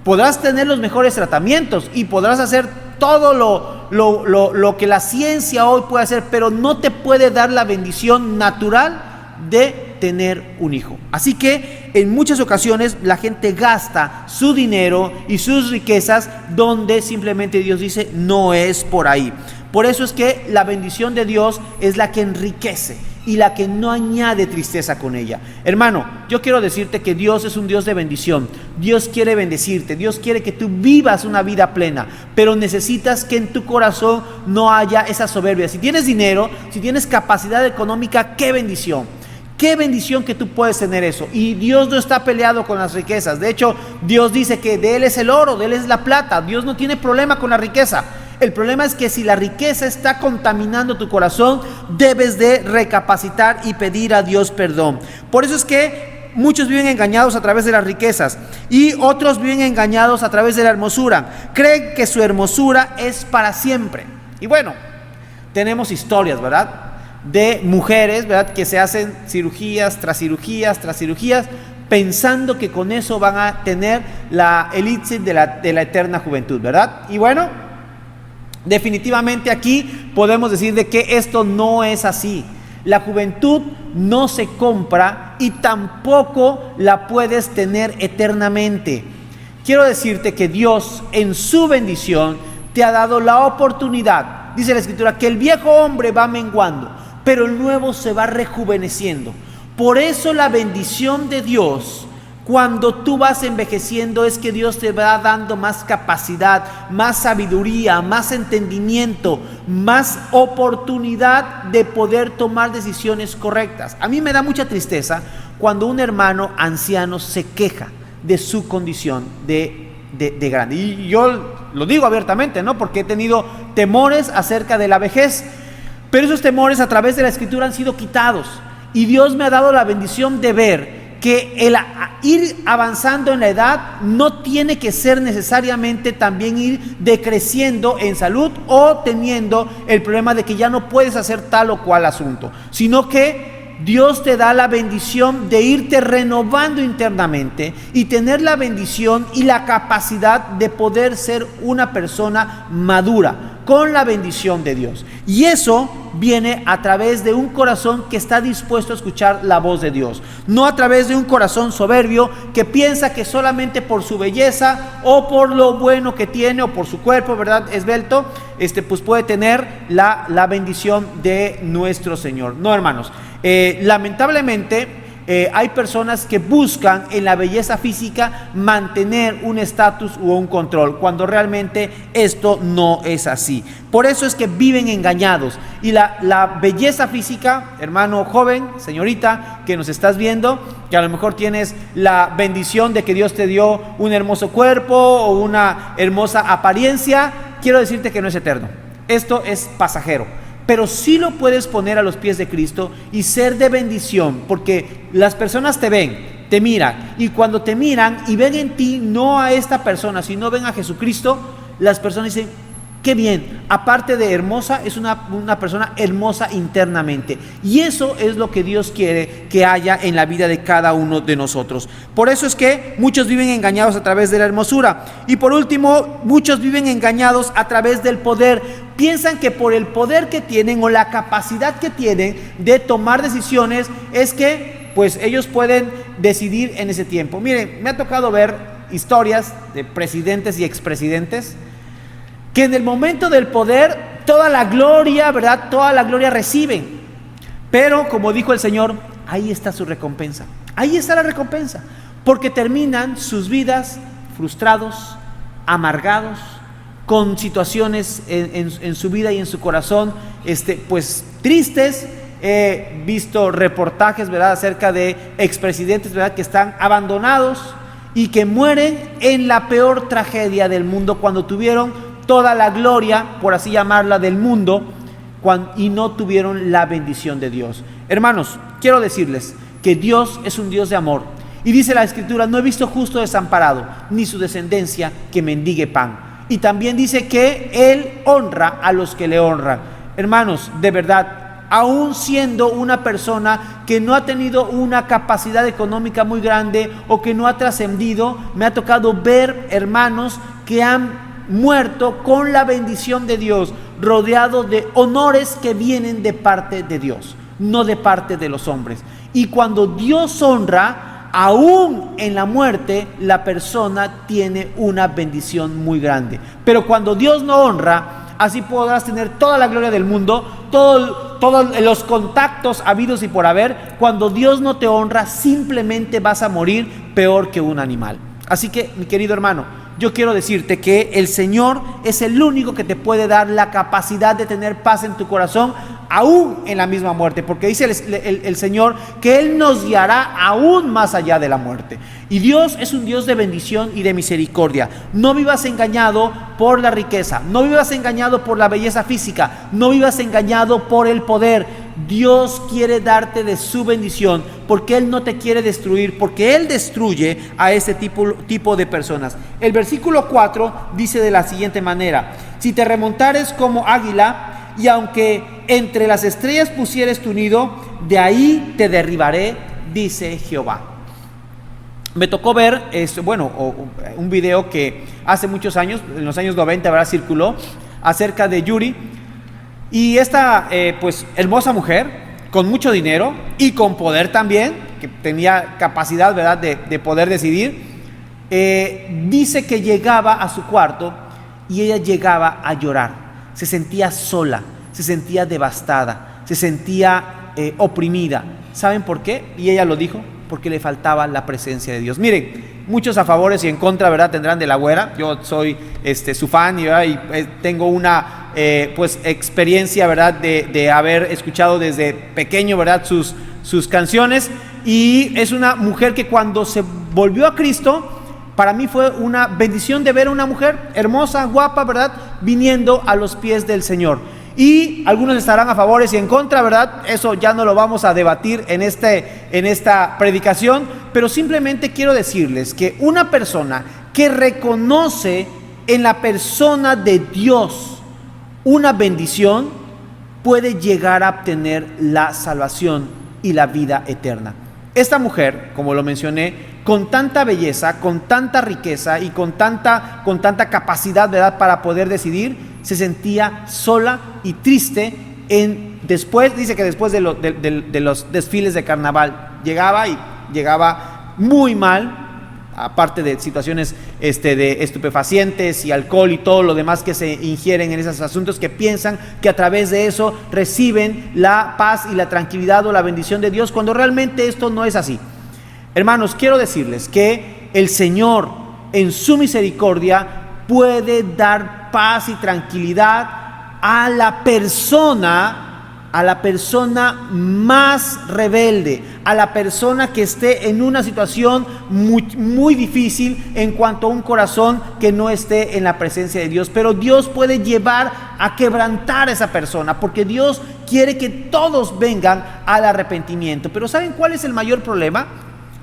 Podrás tener los mejores tratamientos y podrás hacer todo lo que la ciencia hoy puede hacer, pero no te puede dar la bendición natural de tener un hijo. Así que en muchas ocasiones la gente gasta su dinero y sus riquezas donde simplemente Dios dice no es por ahí. Por eso es que la bendición de Dios es la que enriquece y la que no añade tristeza con ella. Hermano, yo quiero decirte que Dios es un Dios de bendición. Dios quiere bendecirte, Dios quiere que tú vivas una vida plena, pero necesitas que en tu corazón no haya esa soberbia. Si tienes dinero, si tienes capacidad económica, qué bendición. Qué bendición que tú puedes tener eso. Y Dios no está peleado con las riquezas. De hecho, Dios dice que de Él es el oro, de Él es la plata. Dios no tiene problema con la riqueza. El problema es que si la riqueza está contaminando tu corazón, debes de recapacitar y pedir a Dios perdón. Por eso es que muchos viven engañados a través de las riquezas y otros viven engañados a través de la hermosura. Creen que su hermosura es para siempre. Y bueno, tenemos historias, ¿verdad?, de mujeres, ¿verdad?, que se hacen cirugías tras cirugías tras cirugías, pensando que con eso van a tener la elixir de la eterna juventud, ¿verdad? Y bueno, definitivamente aquí podemos decir de que esto no es así. La juventud no se compra y tampoco la puedes tener eternamente. Quiero decirte que Dios en su bendición te ha dado la oportunidad. Dice la Escritura que el viejo hombre va menguando, pero el nuevo se va rejuveneciendo. Por eso la bendición de Dios, cuando tú vas envejeciendo, es que Dios te va dando más capacidad, más sabiduría, más entendimiento, más oportunidad de poder tomar decisiones correctas. A mí me da mucha tristeza cuando un hermano anciano se queja de su condición de grande. Y yo lo digo abiertamente, ¿no? Porque he tenido temores acerca de la vejez, pero esos temores a través de la Escritura han sido quitados, y Dios me ha dado la bendición de ver que el ir avanzando en la edad no tiene que ser necesariamente también ir decreciendo en salud o teniendo el problema de que ya no puedes hacer tal o cual asunto, sino que Dios te da la bendición de irte renovando internamente y tener la bendición y la capacidad de poder ser una persona madura con la bendición de Dios. Y eso viene a través de un corazón que está dispuesto a escuchar la voz de Dios, no a través de un corazón soberbio que piensa que solamente por su belleza o por lo bueno que tiene o por su cuerpo, ¿verdad?, esbelto, pues puede tener la bendición de nuestro Señor. No, hermanos, lamentablemente hay personas que buscan en la belleza física mantener un estatus o un control, cuando realmente esto no es así. Por eso es que viven engañados. Y la belleza física, hermano joven, señorita, que nos estás viendo, que a lo mejor tienes la bendición de que Dios te dio un hermoso cuerpo o una hermosa apariencia, quiero decirte que no es eterno. Esto es pasajero. Pero sí lo puedes poner a los pies de Cristo y ser de bendición, porque las personas te ven, te miran, y cuando te miran y ven en ti no a esta persona, sino ven a Jesucristo, las personas dicen: qué bien, aparte de hermosa, es una persona hermosa internamente. Y eso es lo que Dios quiere que haya en la vida de cada uno de nosotros. Por eso es que muchos viven engañados a través de la hermosura. Y por último, muchos viven engañados a través del poder. Piensan que por el poder que tienen o la capacidad que tienen de tomar decisiones es que pues ellos pueden decidir en ese tiempo. Miren, me ha tocado ver historias de presidentes y expresidentes que en el momento del poder toda la gloria, ¿verdad?, toda la gloria reciben, pero como dijo el Señor, ahí está su recompensa, ahí está la recompensa, porque terminan sus vidas frustrados, amargados, con situaciones en su vida y en su corazón, pues tristes. He visto reportajes, ¿verdad?, acerca de expresidentes, ¿verdad?, que están abandonados y que mueren en la peor tragedia del mundo, cuando tuvieron toda la gloria, por así llamarla, del mundo, y no tuvieron la bendición de Dios. Hermanos, quiero decirles que Dios es un Dios de amor, y dice la Escritura: no he visto justo desamparado, ni su descendencia que mendigue pan. Y también dice que Él honra a los que le honran. Hermanos, de verdad, aún siendo una persona que no ha tenido una capacidad económica muy grande o que no ha trascendido, me ha tocado ver hermanos que han muerto con la bendición de Dios, rodeado de honores que vienen de parte de Dios, no de parte de los hombres. Y cuando Dios honra, aún en la muerte, la persona tiene una bendición muy grande. Pero cuando Dios no honra, así podrás tener toda la gloria del mundo, todos los contactos habidos y por haber. Cuando Dios no te honra, simplemente vas a morir peor que un animal. Así que, mi querido hermano, yo quiero decirte que el Señor es el único que te puede dar la capacidad de tener paz en tu corazón, aún en la misma muerte, porque dice el Señor que Él nos guiará aún más allá de la muerte. Y Dios es un Dios de bendición y de misericordia. No vivas engañado por la riqueza, no vivas engañado por la belleza física, no vivas engañado por el poder. Dios quiere darte de su bendición, porque Él no te quiere destruir, porque Él destruye a ese tipo de personas. El versículo 4 dice de la siguiente manera: si te remontares como águila, y aunque entre las estrellas pusieres tu nido, de ahí te derribaré, dice Jehová. Me tocó ver un video que hace muchos años, en los años 90, ¿verdad?, circuló acerca de Yuri. Y esta pues hermosa mujer, con mucho dinero y con poder también, que tenía capacidad, ¿verdad?, de poder decidir, dice que llegaba a su cuarto y ella llegaba a llorar. Se sentía sola, se sentía devastada, se sentía oprimida. ¿Saben por qué? Y ella lo dijo: porque le faltaba la presencia de Dios. Miren, muchos a favores y en contra, ¿verdad?, tendrán de la güera. Yo soy su fan y tengo una pues experiencia, ¿verdad?, de haber escuchado desde pequeño, ¿verdad?, sus canciones. Y es una mujer que cuando se volvió a Cristo, Para mí fue una bendición de ver a una mujer hermosa, guapa, ¿verdad?, viniendo a los pies del Señor. Y algunos estarán a favor y en contra, ¿verdad? Eso ya no lo vamos a debatir en esta predicación, pero simplemente quiero decirles que una persona que reconoce en la persona de Dios una bendición puede llegar a obtener la salvación y la vida eterna. Esta mujer, como lo mencioné, con tanta belleza, con tanta riqueza y con tanta capacidad, ¿verdad?, para poder decidir, se sentía sola y triste. Dice que después de los desfiles de carnaval llegaba muy mal, aparte de situaciones de estupefacientes y alcohol y todo lo demás que se ingieren en esos asuntos, que piensan que a través de eso reciben la paz y la tranquilidad o la bendición de Dios, cuando realmente esto no es así. Hermanos, quiero decirles que el Señor en su misericordia puede dar paz y tranquilidad a la persona más rebelde, a la persona que esté en una situación muy, muy difícil en cuanto a un corazón que no esté en la presencia de Dios. Pero Dios puede llevar a quebrantar a esa persona, porque Dios quiere que todos vengan al arrepentimiento. Pero ¿saben cuál es el mayor problema?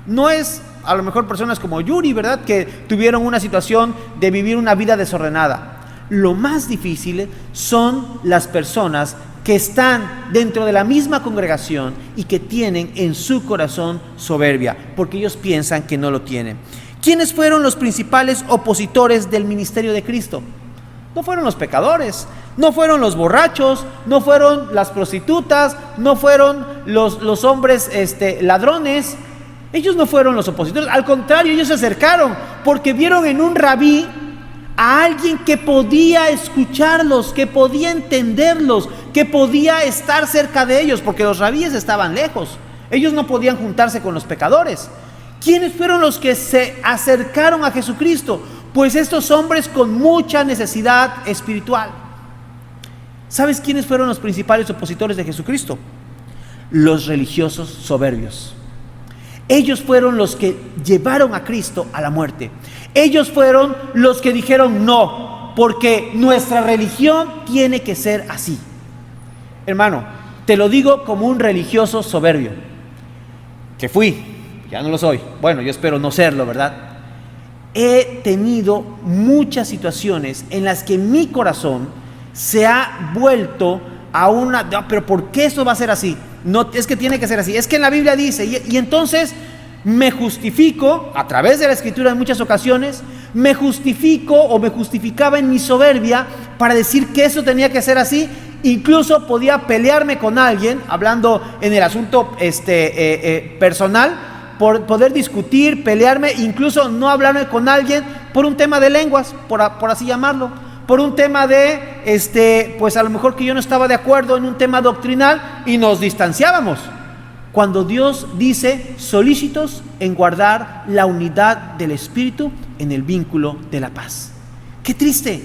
No es a lo mejor personas como Yuri, ¿verdad?, que tuvieron una situación de vivir una vida desordenada. Lo más difícil son las personas que están dentro de la misma congregación y que tienen en su corazón soberbia, porque ellos piensan que no lo tienen. ¿Quiénes fueron los principales opositores del ministerio de Cristo? No fueron los pecadores, no fueron los borrachos, no fueron las prostitutas, no fueron los hombres ladrones. Ellos no fueron los opositores, al contrario, ellos se acercaron porque vieron en un rabí a alguien que podía escucharlos, que podía entenderlos, que podía estar cerca de ellos, porque los rabíes estaban lejos. Ellos no podían juntarse con los pecadores. ¿Quiénes fueron los que se acercaron a Jesucristo? Pues estos hombres con mucha necesidad espiritual. ¿Sabes quiénes fueron los principales opositores de Jesucristo? Los religiosos soberbios. Ellos fueron los que llevaron a Cristo a la muerte. Ellos fueron los que dijeron no, porque nuestra religión tiene que ser así. Hermano, te lo digo como un religioso soberbio, que fui, ya no lo soy. Bueno, yo espero no serlo, ¿verdad? He tenido muchas situaciones en las que mi corazón se ha vuelto a una... No, pero ¿por qué eso va a ser así? No, es que tiene que ser así, es que en la Biblia dice, y entonces me justifico a través de la Escritura en muchas ocasiones, me justifico o me justificaba en mi soberbia para decir que eso tenía que ser así. Incluso podía pelearme con alguien, hablando en el asunto personal, por poder discutir, pelearme, incluso no hablarme con alguien por un tema de lenguas, por así llamarlo, por un tema de, pues a lo mejor que yo no estaba de acuerdo en un tema doctrinal y nos distanciábamos. Cuando Dios dice, solícitos en guardar la unidad del Espíritu en el vínculo de la paz. Qué triste,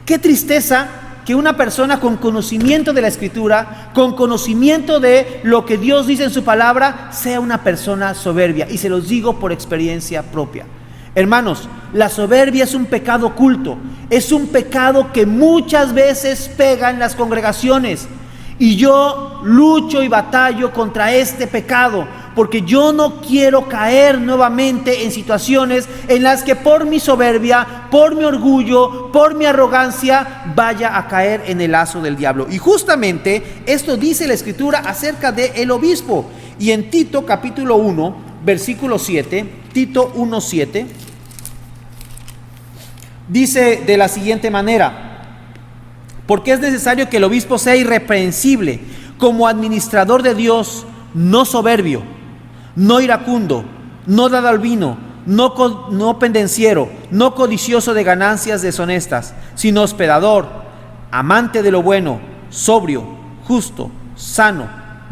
qué tristeza que una persona con conocimiento de la Escritura, con conocimiento de lo que Dios dice en su palabra, sea una persona soberbia. Y se los digo por experiencia propia. Hermanos, la soberbia es un pecado oculto, es un pecado que muchas veces pega en las congregaciones. Y yo lucho y batallo contra este pecado, porque yo no quiero caer nuevamente en situaciones en las que por mi soberbia, por mi orgullo, por mi arrogancia, vaya a caer en el lazo del diablo. Y justamente esto dice la Escritura acerca del obispo. Y en Tito capítulo 1, versículo 7, Tito 1:7, dice de la siguiente manera: porque es necesario que el obispo sea irreprensible, como administrador de Dios, no soberbio, no iracundo, no dado al vino, no pendenciero, no codicioso de ganancias deshonestas, sino hospedador, amante de lo bueno, sobrio, justo, sano,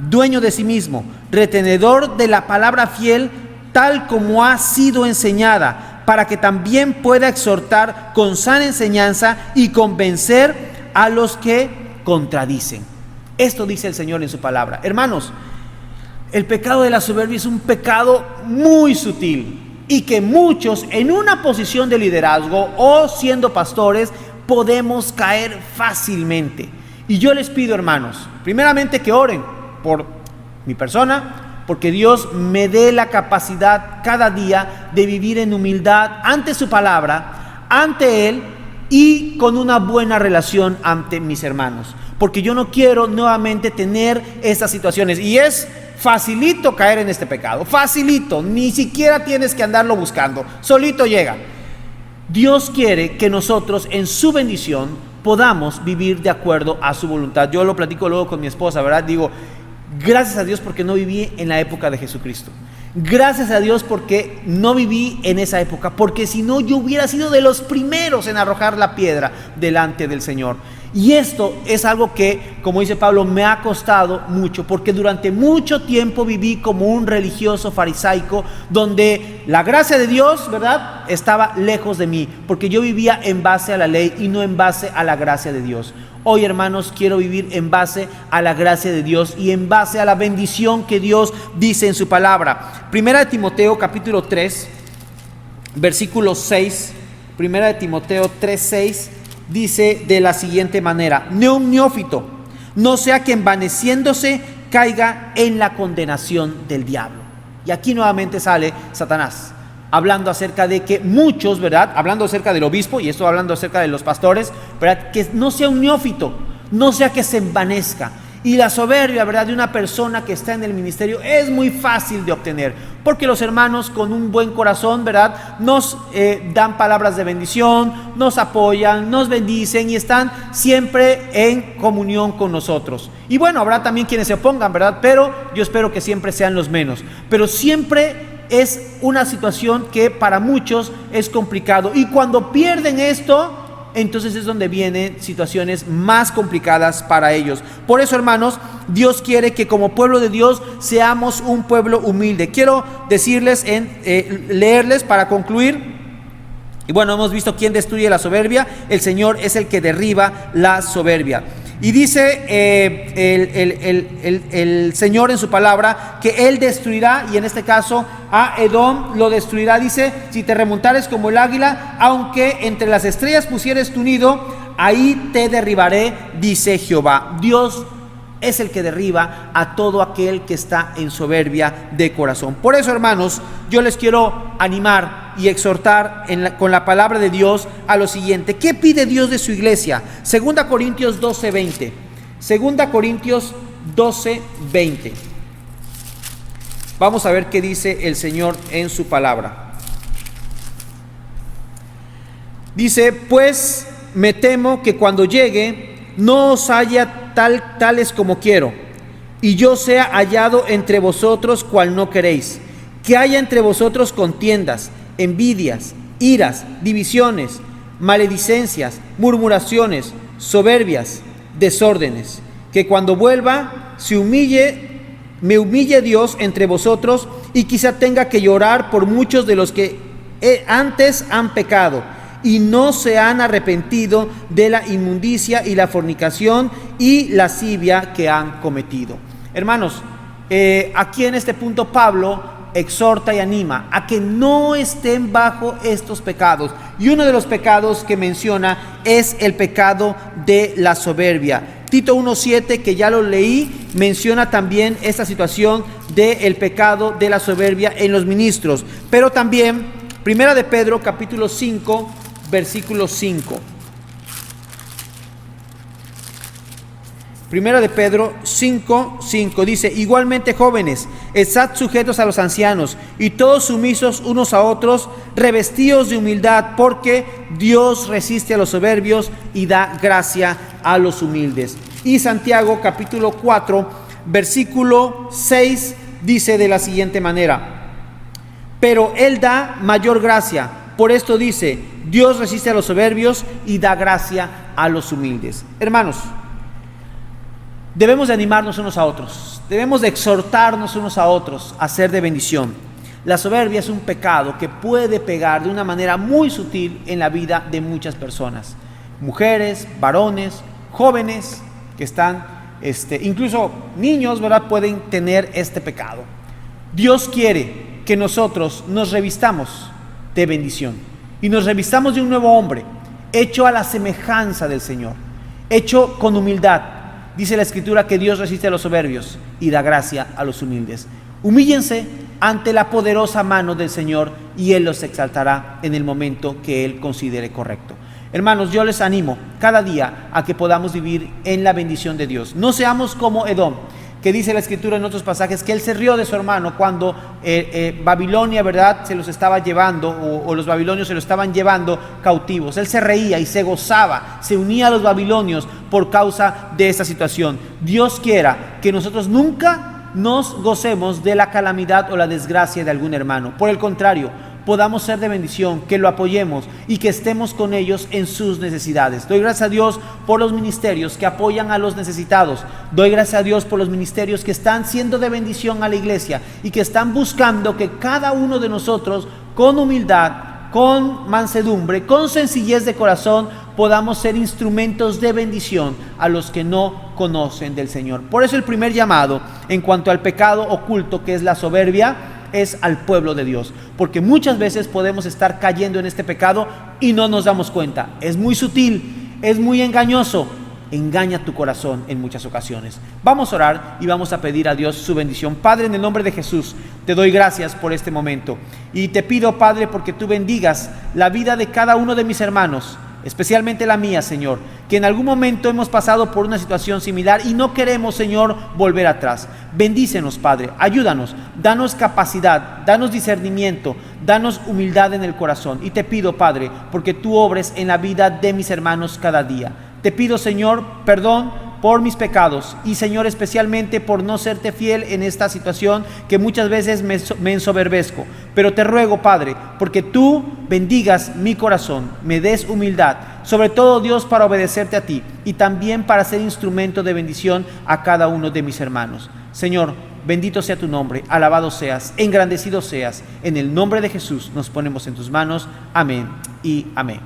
dueño de sí mismo, retenedor de la palabra fiel, tal como ha sido enseñada, para que también pueda exhortar con sana enseñanza y convencer a los que contradicen. Esto dice el Señor en su palabra. Hermanos, el pecado de la soberbia es un pecado muy sutil, y que muchos en una posición de liderazgo o siendo pastores podemos caer fácilmente. Y yo les pido, hermanos, primeramente que oren por mi persona, porque Dios me dé la capacidad cada día de vivir en humildad ante su palabra, ante Él, y con una buena relación ante mis hermanos, porque yo no quiero nuevamente tener estas situaciones. Y es facilito caer en este pecado, facilito, ni siquiera tienes que andarlo buscando, solito llega. Dios quiere que nosotros en su bendición podamos vivir de acuerdo a su voluntad. Yo lo platico luego con mi esposa, ¿verdad? Digo, gracias a Dios porque no viví en la época de Jesucristo. Gracias a Dios porque no viví en esa época, porque si no yo hubiera sido de los primeros en arrojar la piedra delante del Señor. Y esto es algo que, como dice Pablo, me ha costado mucho, porque durante mucho tiempo viví como un religioso farisaico, donde la gracia de Dios, ¿verdad?, estaba lejos de mí, porque yo vivía en base a la ley y no en base a la gracia de Dios. Hoy, hermanos, quiero vivir en base a la gracia de Dios y en base a la bendición que Dios dice en su palabra. Primera de Timoteo capítulo 3, versículo 6. Primera de Timoteo 3:6 dice de la siguiente manera: un neófito, no sea que envaneciéndose caiga en la condenación del diablo. Y aquí nuevamente sale Satanás, hablando acerca de que muchos, ¿verdad?, hablando acerca del obispo, y esto hablando acerca de los pastores, ¿verdad?, que no sea un neófito, no sea que se envanezca. Y la soberbia, ¿verdad?, de una persona que está en el ministerio es muy fácil de obtener, porque los hermanos con un buen corazón, ¿verdad?, nos dan palabras de bendición, nos apoyan, nos bendicen y están siempre en comunión con nosotros. Y bueno, habrá también quienes se opongan, ¿verdad?, pero yo espero que siempre sean los menos. Pero siempre es una situación que para muchos es complicado, y cuando pierden esto, entonces es donde vienen situaciones más complicadas para ellos. Por eso, hermanos, Dios quiere que como pueblo de Dios seamos un pueblo humilde. Quiero decirles, leerles para concluir. Y bueno, hemos visto quién destruye la soberbia. El Señor es el que derriba la soberbia. Y dice el Señor en su palabra que Él destruirá, y en este caso a Edom lo destruirá. Dice: si te remontares como el águila, aunque entre las estrellas pusieres tu nido, ahí te derribaré, dice Jehová. Dios es el que derriba a todo aquel que está en soberbia de corazón. Por eso, hermanos, yo les quiero animar y exhortar con la palabra de Dios a lo siguiente. ¿Qué pide Dios de su iglesia? 2 Corintios 12:20. 2 Corintios 12:20. Vamos a ver qué dice el Señor en su palabra. Dice: pues me temo que cuando llegue no os haya tales como quiero, y yo sea hallado entre vosotros cual no queréis, que haya entre vosotros contiendas, envidias, iras, divisiones, maledicencias, murmuraciones, soberbias, desórdenes, que cuando vuelva me humille Dios entre vosotros, y quizá tenga que llorar por muchos de los que antes han pecado y no se han arrepentido de la inmundicia y la fornicación y lascivia que han cometido. Hermanos, aquí en este punto Pablo exhorta y anima a que no estén bajo estos pecados, y uno de los pecados que menciona es el pecado de la soberbia. Tito 1:7, que ya lo leí, menciona también esta situación del pecado de la soberbia en los ministros, pero también Primera de Pedro capítulo 5 versículo 5. Primera de Pedro 5:5 dice: igualmente, jóvenes, estad sujetos a los ancianos, y todos sumisos unos a otros, revestidos de humildad, porque Dios resiste a los soberbios y da gracia a los humildes. Y Santiago capítulo 4 versículo 6 dice de la siguiente manera: pero Él da mayor gracia. Por esto dice: Dios resiste a los soberbios y da gracia a los humildes. Hermanos, debemos de animarnos unos a otros, debemos de exhortarnos unos a otros a ser de bendición. La soberbia es un pecado que puede pegar de una manera muy sutil en la vida de muchas personas, mujeres, varones, jóvenes que están, incluso niños, ¿verdad?, pueden tener este pecado. Dios quiere que nosotros nos revistamos de bendición y nos revistamos de un nuevo hombre, hecho a la semejanza del Señor, hecho con humildad. Dice la Escritura que Dios resiste a los soberbios y da gracia a los humildes. Humíllense ante la poderosa mano del Señor y Él los exaltará en el momento que Él considere correcto. Hermanos, yo les animo cada día a que podamos vivir en la bendición de Dios. No seamos como Edom, que dice la Escritura en otros pasajes que él se rió de su hermano cuando Babilonia, ¿verdad?, se los estaba llevando, o los babilonios se los estaban llevando cautivos. Él se reía y se gozaba, se unía a los babilonios por causa de esta situación. Dios quiera que nosotros nunca nos gocemos de la calamidad o la desgracia de algún hermano. Por el contrario, podamos ser de bendición, que lo apoyemos y que estemos con ellos en sus necesidades. Doy gracias a Dios por los ministerios que apoyan a los necesitados. Doy gracias a Dios por los ministerios que están siendo de bendición a la iglesia y que están buscando que cada uno de nosotros, con humildad, con mansedumbre, con sencillez de corazón, podamos ser instrumentos de bendición a los que no conocen del Señor. Por eso el primer llamado en cuanto al pecado oculto, que es la soberbia, es al pueblo de Dios, porque muchas veces podemos estar cayendo en este pecado y no nos damos cuenta. Es muy sutil, es muy engañoso, engaña tu corazón en muchas ocasiones. Vamos a orar y vamos a pedir a Dios su bendición. Padre, en el nombre de Jesús, te doy gracias por este momento y te pido, Padre, porque tú bendigas la vida de cada uno de mis hermanos, especialmente la mía, Señor, que en algún momento hemos pasado por una situación similar y no queremos, Señor, volver atrás. Bendícenos, Padre, ayúdanos, danos capacidad, danos discernimiento, danos humildad en el corazón. Y te pido, Padre, porque tú obres en la vida de mis hermanos cada día. Te pido, Señor, perdón por mis pecados y, Señor, especialmente por no serte fiel en esta situación que muchas veces me ensoberbezco. Pero te ruego, Padre, porque tú bendigas mi corazón, me des humildad, sobre todo, Dios, para obedecerte a ti y también para ser instrumento de bendición a cada uno de mis hermanos. Señor, bendito sea tu nombre, alabado seas, engrandecido seas. En el nombre de Jesús nos ponemos en tus manos. Amén y amén.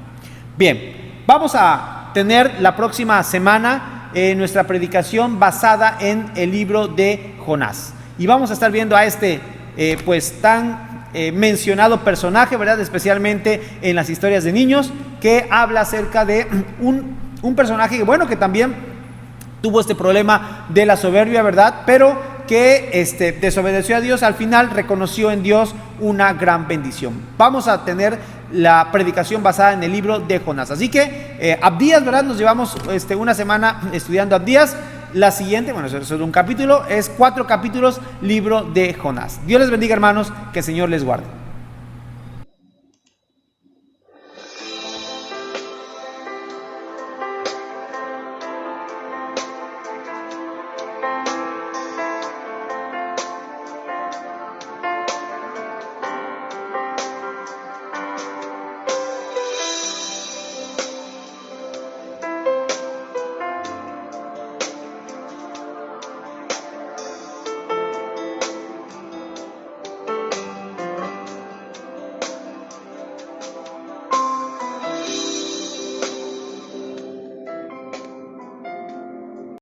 Bien, vamos a tener la próxima semana nuestra predicación basada en el libro de Jonás. Y vamos a estar viendo a este tan mencionado personaje, ¿verdad?, especialmente en las historias de niños, que habla acerca de un personaje que, bueno, que también tuvo este problema de la soberbia, ¿verdad?, pero que desobedeció a Dios. Al final reconoció en Dios una gran bendición. Vamos a tener la predicación basada en el libro de Jonás. Así que Abdías, ¿verdad?, nos llevamos una semana estudiando Abdías. La siguiente, bueno, eso es un capítulo, es 4 capítulos, libro de Jonás. Dios les bendiga, hermanos, que el Señor les guarde.